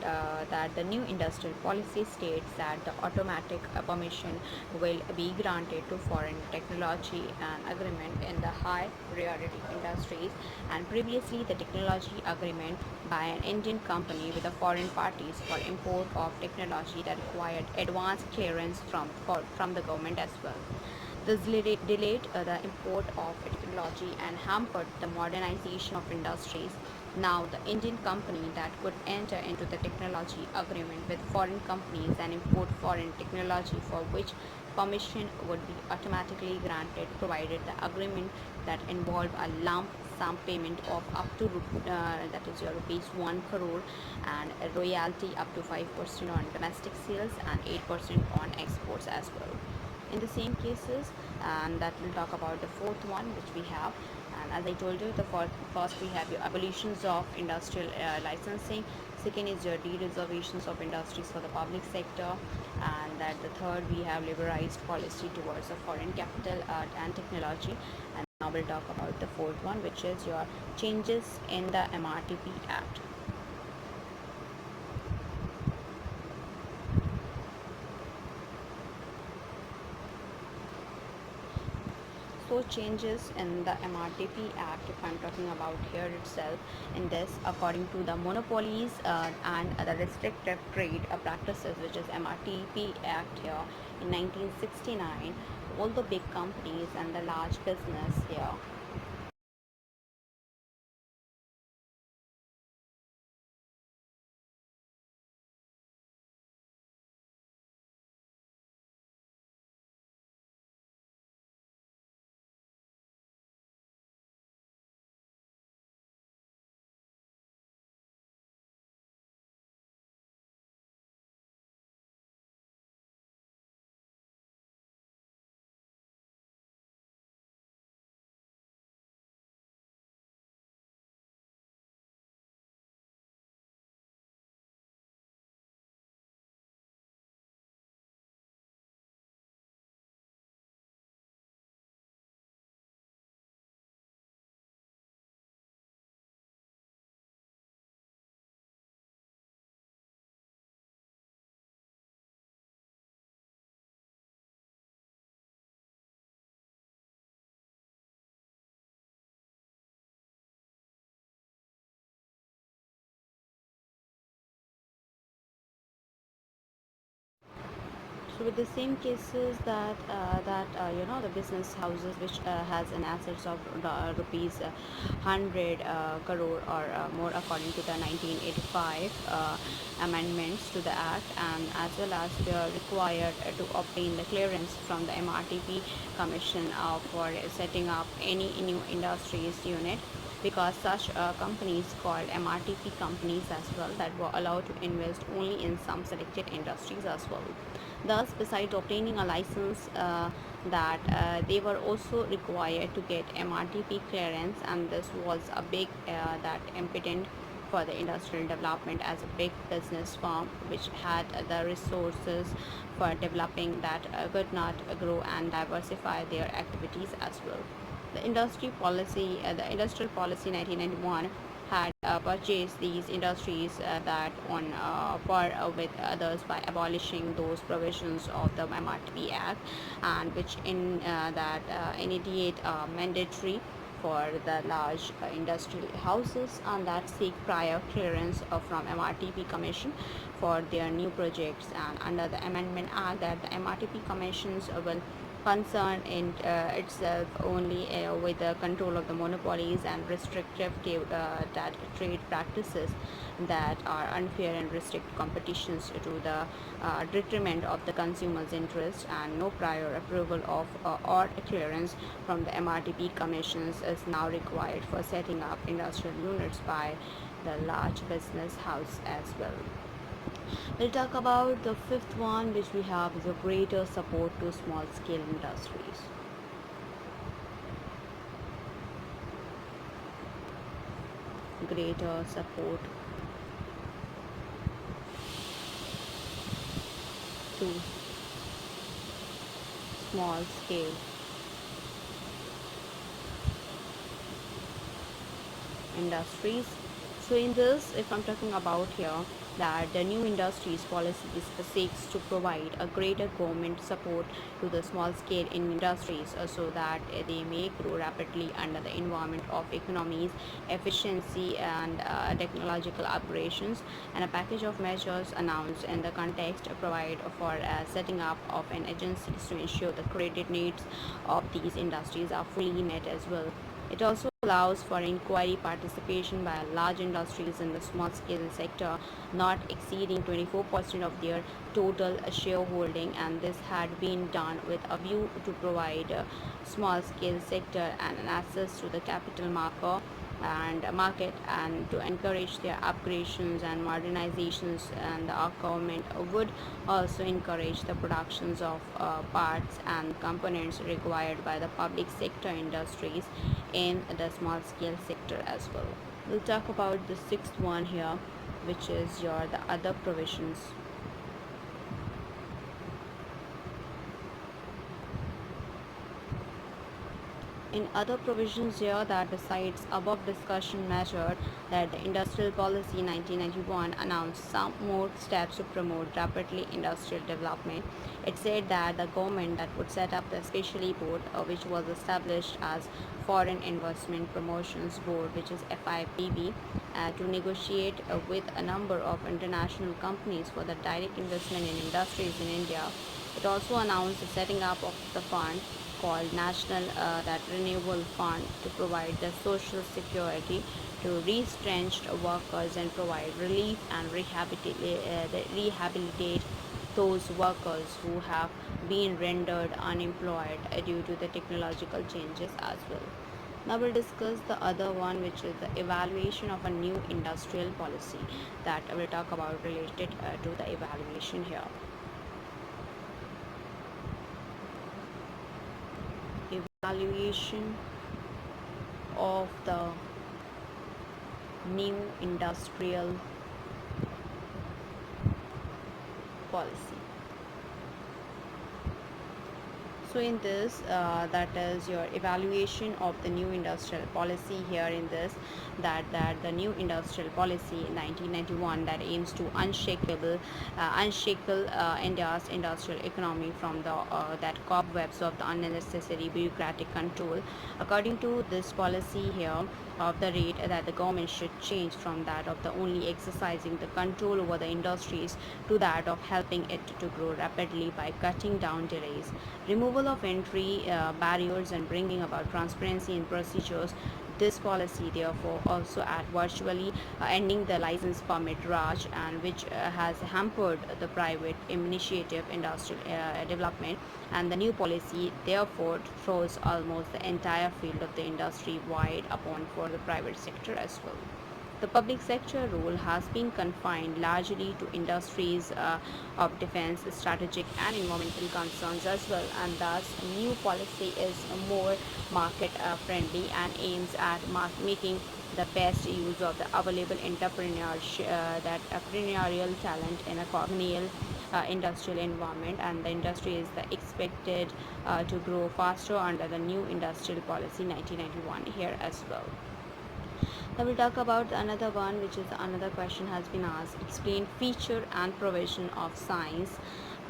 the new industrial policy states that the automatic permission will be granted to foreign technology and agreement in the high priority industries, and previously the technology agreement by an Indian company with the foreign parties for import of technology that required advanced clearance from the government as well. This delayed the import of technology and hampered the modernization of industries. Now, the Indian company that could enter into the technology agreement with foreign companies and import foreign technology for which permission would be automatically granted, provided the agreement that involved a lump sum payment of up to that is your rupees 1 crore, and a royalty up to 5% on domestic sales and 8% on exports as well. In the same cases, and that will talk about the fourth one which we have. And as I told you, the first we have your abolitions of industrial licensing. Second is your de-reservations of industries for the public sector, and that the third we have liberalized policy towards the foreign capital and technology. And now we'll talk about the fourth one, which is your changes in the MRTP Act. So changes in the MRTP Act, if I'm talking about here itself, in this, according to the monopolies and the restrictive trade practices, which is MRTP Act here in 1969, all the big companies and the large business here with the same cases the business houses which has an assets of rupees 100 crore or more according to the 1985 amendments to the act, and as well as they are required to obtain the clearance from the MRTP commission for setting up any new industries unit, because such companies called MRTP companies as well that were allowed to invest only in some selected industries as well. Thus, besides obtaining a license, that they were also required to get MRTP clearance, and this was a big that impediment for the industrial development as a big business firm which had the resources for developing that could not grow and diversify their activities as well. The industrial policy 1991 had purchased these industries that on par with others by abolishing those provisions of the MRTP Act, and which in that initiate mandatory for the large industrial houses and that seek prior clearance from MRTP Commission for their new projects. And under the Amendment Act, that the MRTP commissions will concern in itself only with the control of the monopolies and restrictive that trade practices that are unfair and restrict competitions to the detriment of the consumer's interest, and no prior approval of or clearance from the MRTP commissions is now required for setting up industrial units by the large business house as well. We'll talk about the fifth one, which we have is a greater support to small scale industries. Greater support to small scale industries. So in this, if I'm talking about here, that the new industries policies seeks to provide a greater government support to the small scale industries so that they may grow rapidly under the environment of economies, efficiency and technological operations, and a package of measures announced in the context provide for setting up of an agencies to ensure the credit needs of these industries are fully met as well. It also allows for inquiry participation by large industries in the small scale sector not exceeding 24% of their total shareholding, and this had been done with a view to provide small scale sector and an access to the capital market and to encourage their upgradations and modernizations, and our government would also encourage the productions of parts and components required by the public sector industries in the small scale sector as well. We'll talk about the sixth one here, which is the other provisions. In other provisions here, that besides above discussion measure, that the Industrial Policy 1991 announced some more steps to promote rapidly industrial development. It said that the government that would set up the specially board which was established as Foreign Investment Promotions Board, which is FIPB, to negotiate with a number of international companies for the direct investment in industries in India. It also announced the setting up of the fund called National that Renewal Fund to provide the social security to retrenched workers and provide relief and rehabilitate those workers who have been rendered unemployed due to the technological changes as well. Now we'll discuss the other one, which is the evaluation of a new industrial policy that we'll talk about related to the evaluation here. Evaluation of the new industrial policy. So in this, that is your evaluation of the new industrial policy here in this, that the new industrial policy 1991 that aims to unshakeable unshackle India's industrial economy from the that cobwebs of the unnecessary bureaucratic control. According to this policy here, of the rate that the government should change from that of the only exercising the control over the industries to that of helping it to grow rapidly by cutting down delays, removal of entry barriers, and bringing about transparency in procedures. This policy, therefore, also at virtually ending the license permit Raj, and which has hampered the private initiative industrial development. And the new policy, therefore, throws almost the entire field of the industry wide open for the private sector as well. The public sector role has been confined largely to industries of defense, strategic, and environmental concerns as well, and thus new policy is more market friendly and aims at making the best use of the available that entrepreneurial talent in a colonial industrial environment, and the industry is expected to grow faster under the new industrial policy 1991 here as well. Now we'll talk about another one, which is another question has been asked. Explain feature and provision of science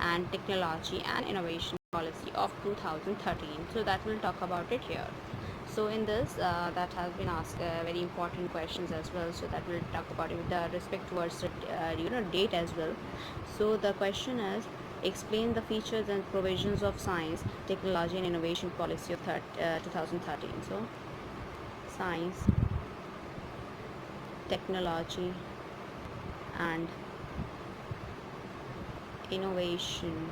and technology and innovation policy of 2013. So that we'll talk about it here. So in this, that has been asked very important questions as well. So that we'll talk about it with respect towards date as well. So the question is, explain the features and provisions of science, technology, and innovation policy of 2013. So science, technology, and innovation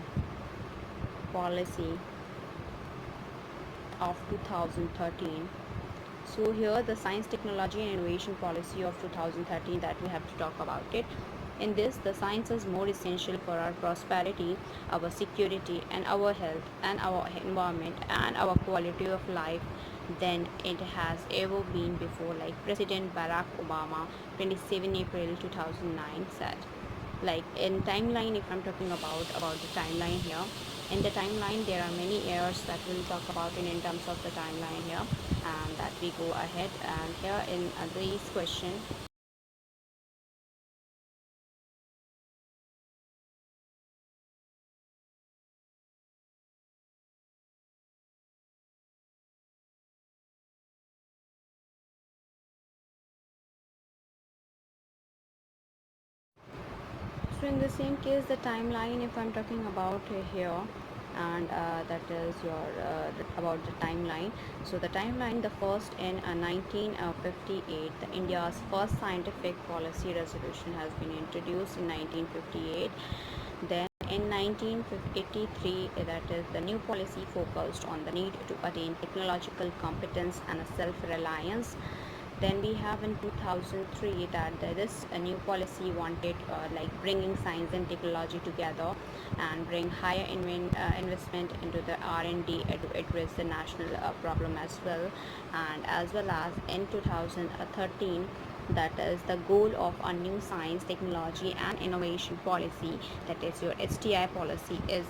policy of 2013. So here the science, technology, and innovation policy of 2013, that we have to talk about it. In this, the science is more essential for our prosperity, our security, and our health, and our environment, and our quality of life than it has ever been before, like President Barack Obama 27 April 2009 said. Like in timeline, if I'm talking about the timeline here, in the timeline there are many years that we'll talk about in terms of the timeline here, and that we go ahead. And here in this question, so in the same case, the timeline, if I'm talking about here, and that is your about the timeline. So the timeline, the first in 1958, the India's first scientific policy resolution has been introduced in 1958. Then in 1983, that is the new policy focused on the need to attain technological competence and a self-reliance. Then we have in 2003 that there is a new policy wanted like bringing science and technology together and bring higher investment into the R&D to address the national problem as well. And as well as in 2013, that is the goal of a new science, technology, and innovation policy, that is your STI policy, is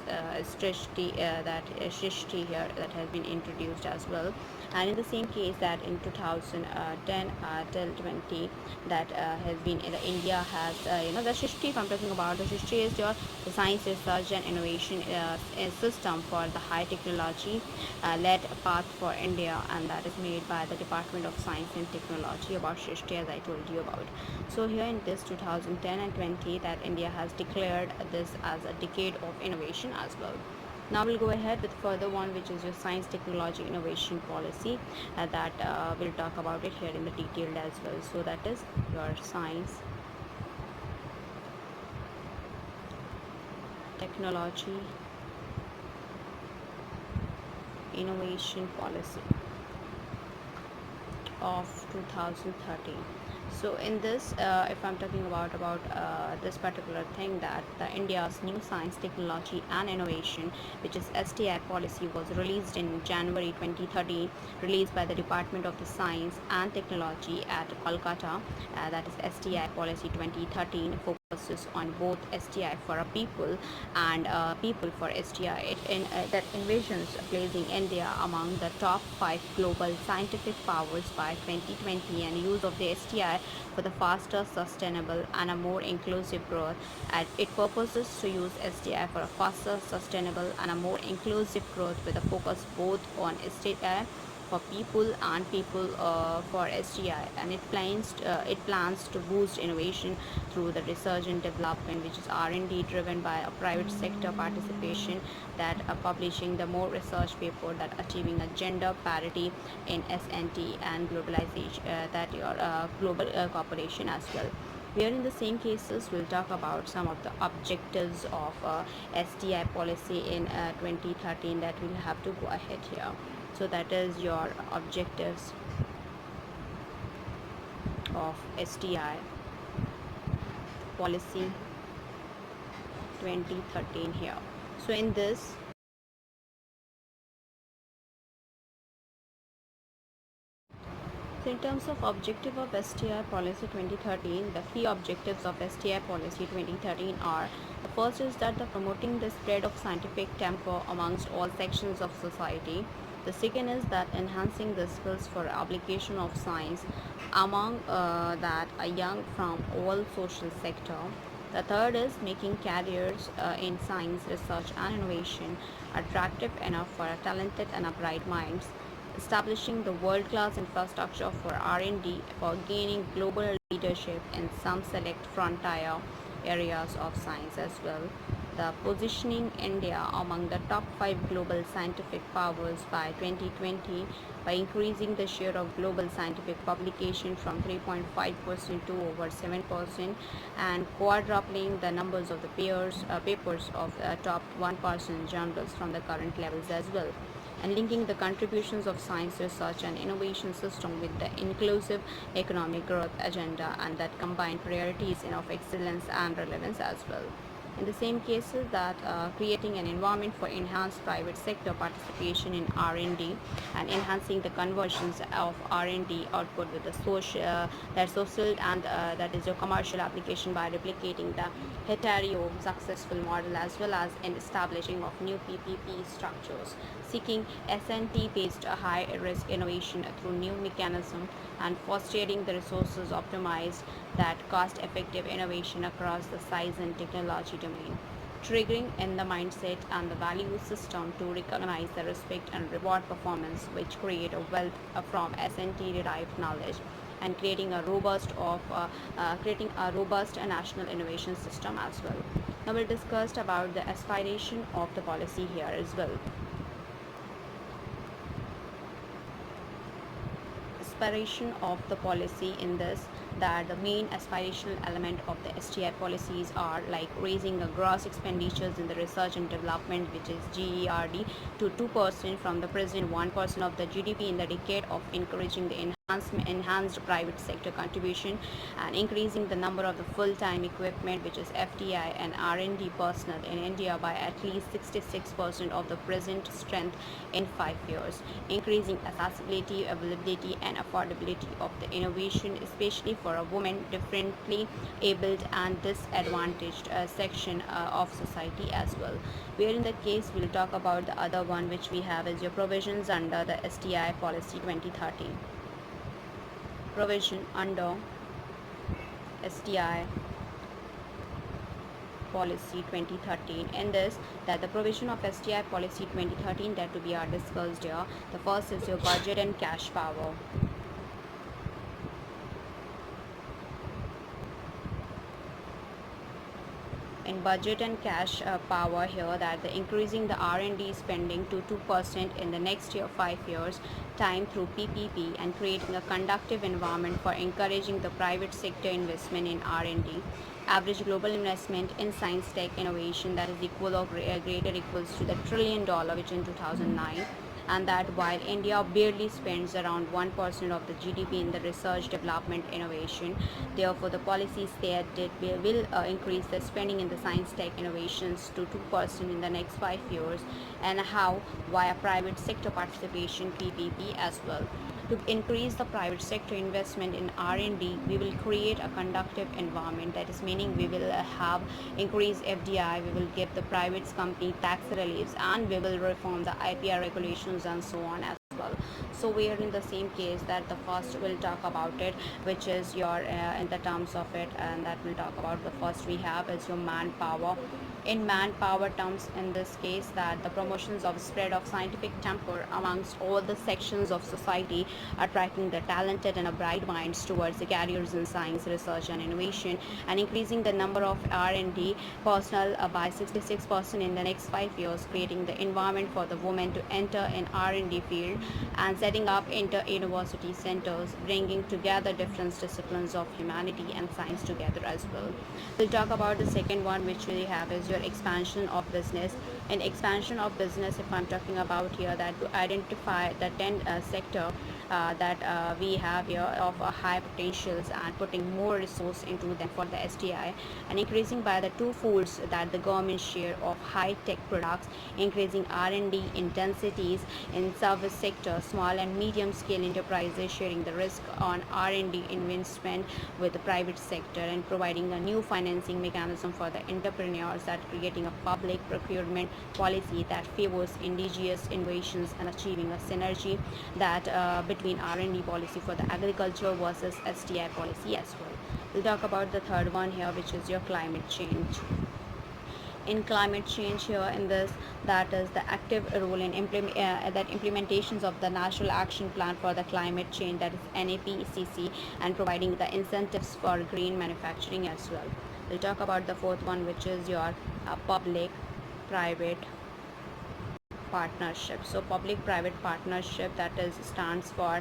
Shrishti here, that has been introduced as well. And in the same case, that in 2010 till 20, that has been India has the Shrishti, if I'm talking about the Shrishti, is your the science research and innovation system for the high technology led path for India, and that is made by the Department of Science and Technology, about Shrishti, as I told you about. So here in this 2010 and 20, that India has declared this as a decade of innovation as well. Now we'll go ahead with further one, which is your science, technology, innovation policy, that we'll talk about it here in the detailed as well. So that is your science, technology, innovation policy of 2013. So in this, if I'm talking about this particular thing, that the India's new science, technology, and innovation, which is STI policy, was released in January 2013, released by the Department of the Science and Technology at Kolkata. That is STI policy 2013, focuses on both STI for a people and people for STI. That envisions placing India among the top 5 global scientific powers by 2020, and use of the STI for the faster, sustainable, and a more inclusive growth. And it purposes to use STI for a faster, sustainable, and a more inclusive growth, with a focus both on STI for people and people for STI, and it plans to boost innovation through the research and development, which is R&D driven by a private sector participation, that publishing the more research paper, that achieving a gender parity in SNT and globalization, that your global cooperation as well. Here in the same cases, we'll talk about some of the objectives of STI policy in 2013, that we'll have to go ahead here. So that is your objectives of STI policy 2013 here. So in this, so in terms of objective of STI policy 2013, the key objectives of STI policy 2013 are: the first is that the promoting the spread of scientific temper amongst all sections of society. The second is that enhancing the skills for application of science among that a young from all social sector. The third is making careers in science, research and innovation attractive enough for a talented and a bright minds, establishing the world-class infrastructure for R&D for gaining global leadership in some select frontier areas of science as well. The positioning India among the top 5 global scientific powers by 2020 by increasing the share of global scientific publication from 3.5% to over 7%, and quadrupling the numbers of the papers of top 1% journals from the current levels as well, and linking the contributions of science research and innovation system with the inclusive economic growth agenda, and that combine priorities of excellence and relevance as well. In the same cases, that creating an environment for enhanced private sector participation in R&D and enhancing the conversions of R&D output with the social and that is your commercial application by replicating the hetero successful model, as well as in establishing of new PPP structures, seeking SNT based high risk innovation through new mechanism, and fostering the resources optimized that cost effective innovation across the size and technology domain, triggering in the mindset and the value system to recognize the respect and reward performance, which create a wealth from SNT derived knowledge, and creating a robust national innovation system as well. Now we'll discuss about the aspiration of the policy here as well. Aspiration of the policy in this, that the main aspirational element of the STI policies are like raising the gross expenditures in the research and development, which is GERD, to 2% from the present 1% of the GDP in the decade, of encouraging the enhanced private sector contribution, and increasing the number of the full-time equipment, which is FTI and R&D personnel in India by at least 66% of the present strength in 5 years, increasing accessibility, availability and affordability of the innovation, especially for a woman, differently abled and disadvantaged section of society as well. Where in the case we'll talk about the other one, which we have is your provisions under the STI policy 2013. Provision under STI policy 2013. In this, that the provision of STI policy 2013 that to be are discussed here. The first is your budget and cash power. In budget and cash power here, that the increasing the R&D spending to 2% in the next 5 years time through PPP, and creating a conducive environment for encouraging the private sector investment in R&D. Average global investment in science tech innovation that is equal or greater equals to the $1 trillion, which in 2009, and that while India barely spends around 1% of the GDP in the research, development, innovation, therefore the policies there will increase the spending in the science tech innovations to 2% in the next 5 years, and how via private sector participation PPP as well. To increase the private sector investment in R&D, we will create a conducive environment, that is meaning we will have increased FDI, we will give the private company tax reliefs, and we will reform the IPR regulations and so on as well. So we are in the same case that the first will talk about it, which is your in the terms of it, and that will talk about the first we have is your manpower. In manpower terms, in this case, that the promotions of spread of scientific temper amongst all the sections of society, attracting the talented and bright minds towards the careers in science, research and innovation, and increasing the number of R&D personnel by 66% in the next 5 years, creating the environment for the women to enter in R&D field, and setting up inter-university centers, bringing together different disciplines of humanity and science together as well. We'll talk about the second one, which we have is your expansion of business. In expansion of business, if I'm talking about here, that to identify the 10 sector that we have here of high potentials and putting more resource into them for the STI, and increasing by the two folds that the government share of high tech products, increasing R&D intensities in service sector, small and medium scale enterprises sharing the risk on R&D investment with the private sector, and providing a new financing mechanism for the entrepreneurs, that creating a public procurement policy that favors indigenous innovations and achieving a synergy that between R&D policy for the agriculture versus STI policy as well. We'll talk about the third one here, which is your climate change. In climate change here, in this, that is the active role in that implementations of the national action plan for the climate change, that is NAPCC, and providing the incentives for green manufacturing as well. We'll talk about the fourth one, which is your public private partnership. So public private partnership, that is stands for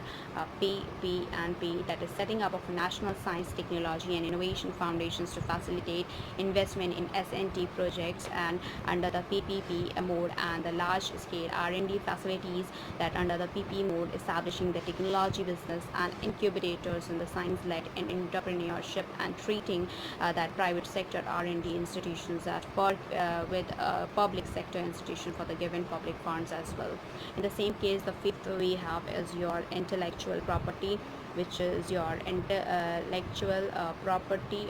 PPP, that is setting up of national science, technology and innovation foundations to facilitate investment in S&T projects and under the PPP mode, and the large scale R&D facilities that under the PP mode, establishing the technology business and incubators in the science-led and entrepreneurship, and treating that private sector R&D institutions that work with public sector institution for the given public funds as well. In the same case, the fifth we have is your intellectual property, which is your intellectual property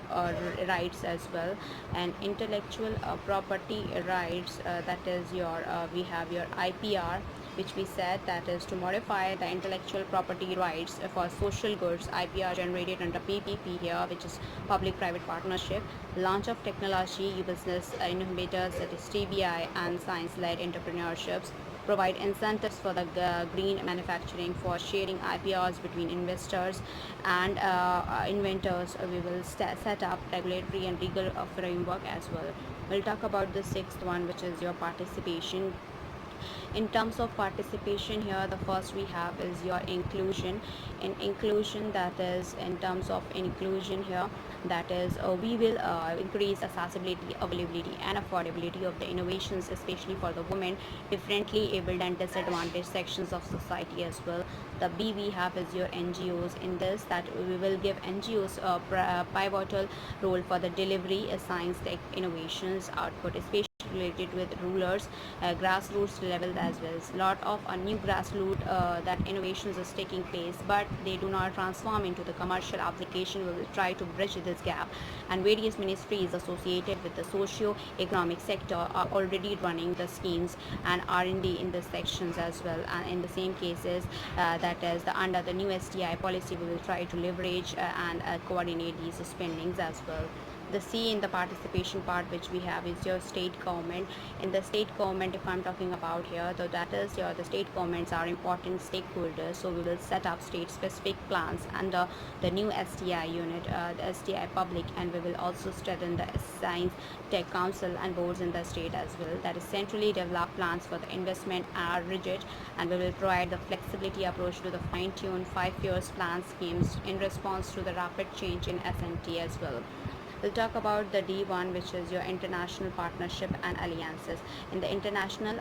rights as well. And intellectual property rights, that is your we have your IPR, which we said that is to modify the intellectual property rights for social goods. IPR generated under PPP here, which is public private partnership, launch of technology business incubators, that is TBI, and science-led entrepreneurships, provide incentives for the green manufacturing, for sharing IPRs between investors and inventors. We will set up regulatory and legal framework as well. We'll talk about the sixth one, which is your participation. In terms of participation here, the first we have is your inclusion. In inclusion, that is in terms of inclusion here, that is we will increase accessibility, availability and affordability of the innovations, especially for the women, differently abled and disadvantaged sections of society as well. The B we have is your NGOs. In this, that we will give NGOs a pivotal role for the delivery of science tech innovations output, especially related with rulers, grassroots level as well. A lot of new grassroots that innovations is taking place, but they do not transform into the commercial application. We will try to bridge this gap, and various ministries associated with the socio-economic sector are already running the schemes and R&D in the sections as well. And in the same cases, that is under the new STI policy, we will try to leverage and coordinate these spendings as well. The C in the participation part, which we have, is your state government. In the state government, if I'm talking about here, so that is your the state governments are important stakeholders. So we will set up state specific plans under the new STI unit, the STI public, and we will also strengthen the science tech council and boards in the state as well. That is centrally developed plans for the investment are rigid, and we will provide the flexibility approach to the fine-tuned 5 years plan schemes in response to the rapid change in S&T as well. We'll talk about the D1, which is your international partnership and alliances. In the international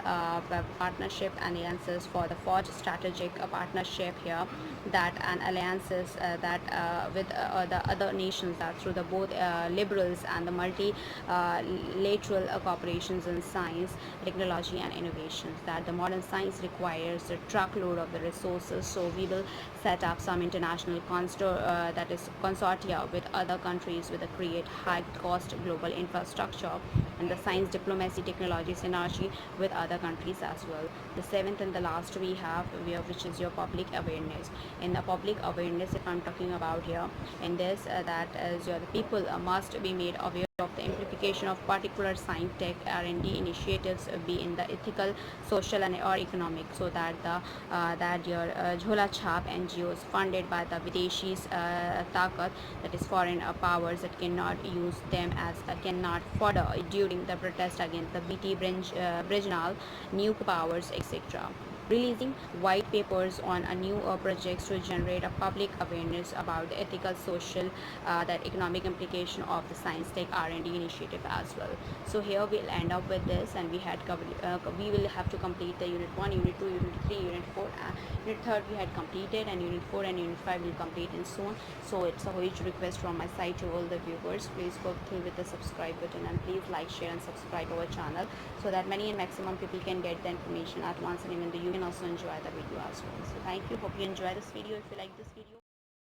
partnership and alliances, for the forge strategic partnership here, that and alliances that with the other nations, that through the both liberals and the multilateral corporations in science, technology and innovations, that the modern science requires a truckload of the resources. So we will set up some international that is consortia with other countries with a create high-cost global infrastructure, and the science, diplomacy, technology, synergy with other countries as well. The seventh and the last we have, which is your public awareness. In the public awareness, if I'm talking about here, in this, that is the people must be made aware of the implication of particular science, tech, R&D initiatives, be in the ethical, social, and or economic, so that the that your Jhola Chhap NGOs funded by the Videshi Takat, that is foreign powers, that cannot use them as cannot further during the protest against the BT Brijnal nuke powers, etc. Releasing white papers on a new projects to generate a public awareness about the ethical, social, that economic implication of the science tech R&D initiative as well. So here we'll end up with this, and we will have to complete the unit 1, unit 2, unit 3, unit 4, unit 3 we had completed, and unit 4 and unit 5 will complete in soon. So it's a huge request from my side to all the viewers, please go through with the subscribe button, and please like, share, and subscribe our channel, so that many and maximum people can get the information at once, and even though you can also enjoy the video as well. So thank you, hope you enjoy this video. If you like this video,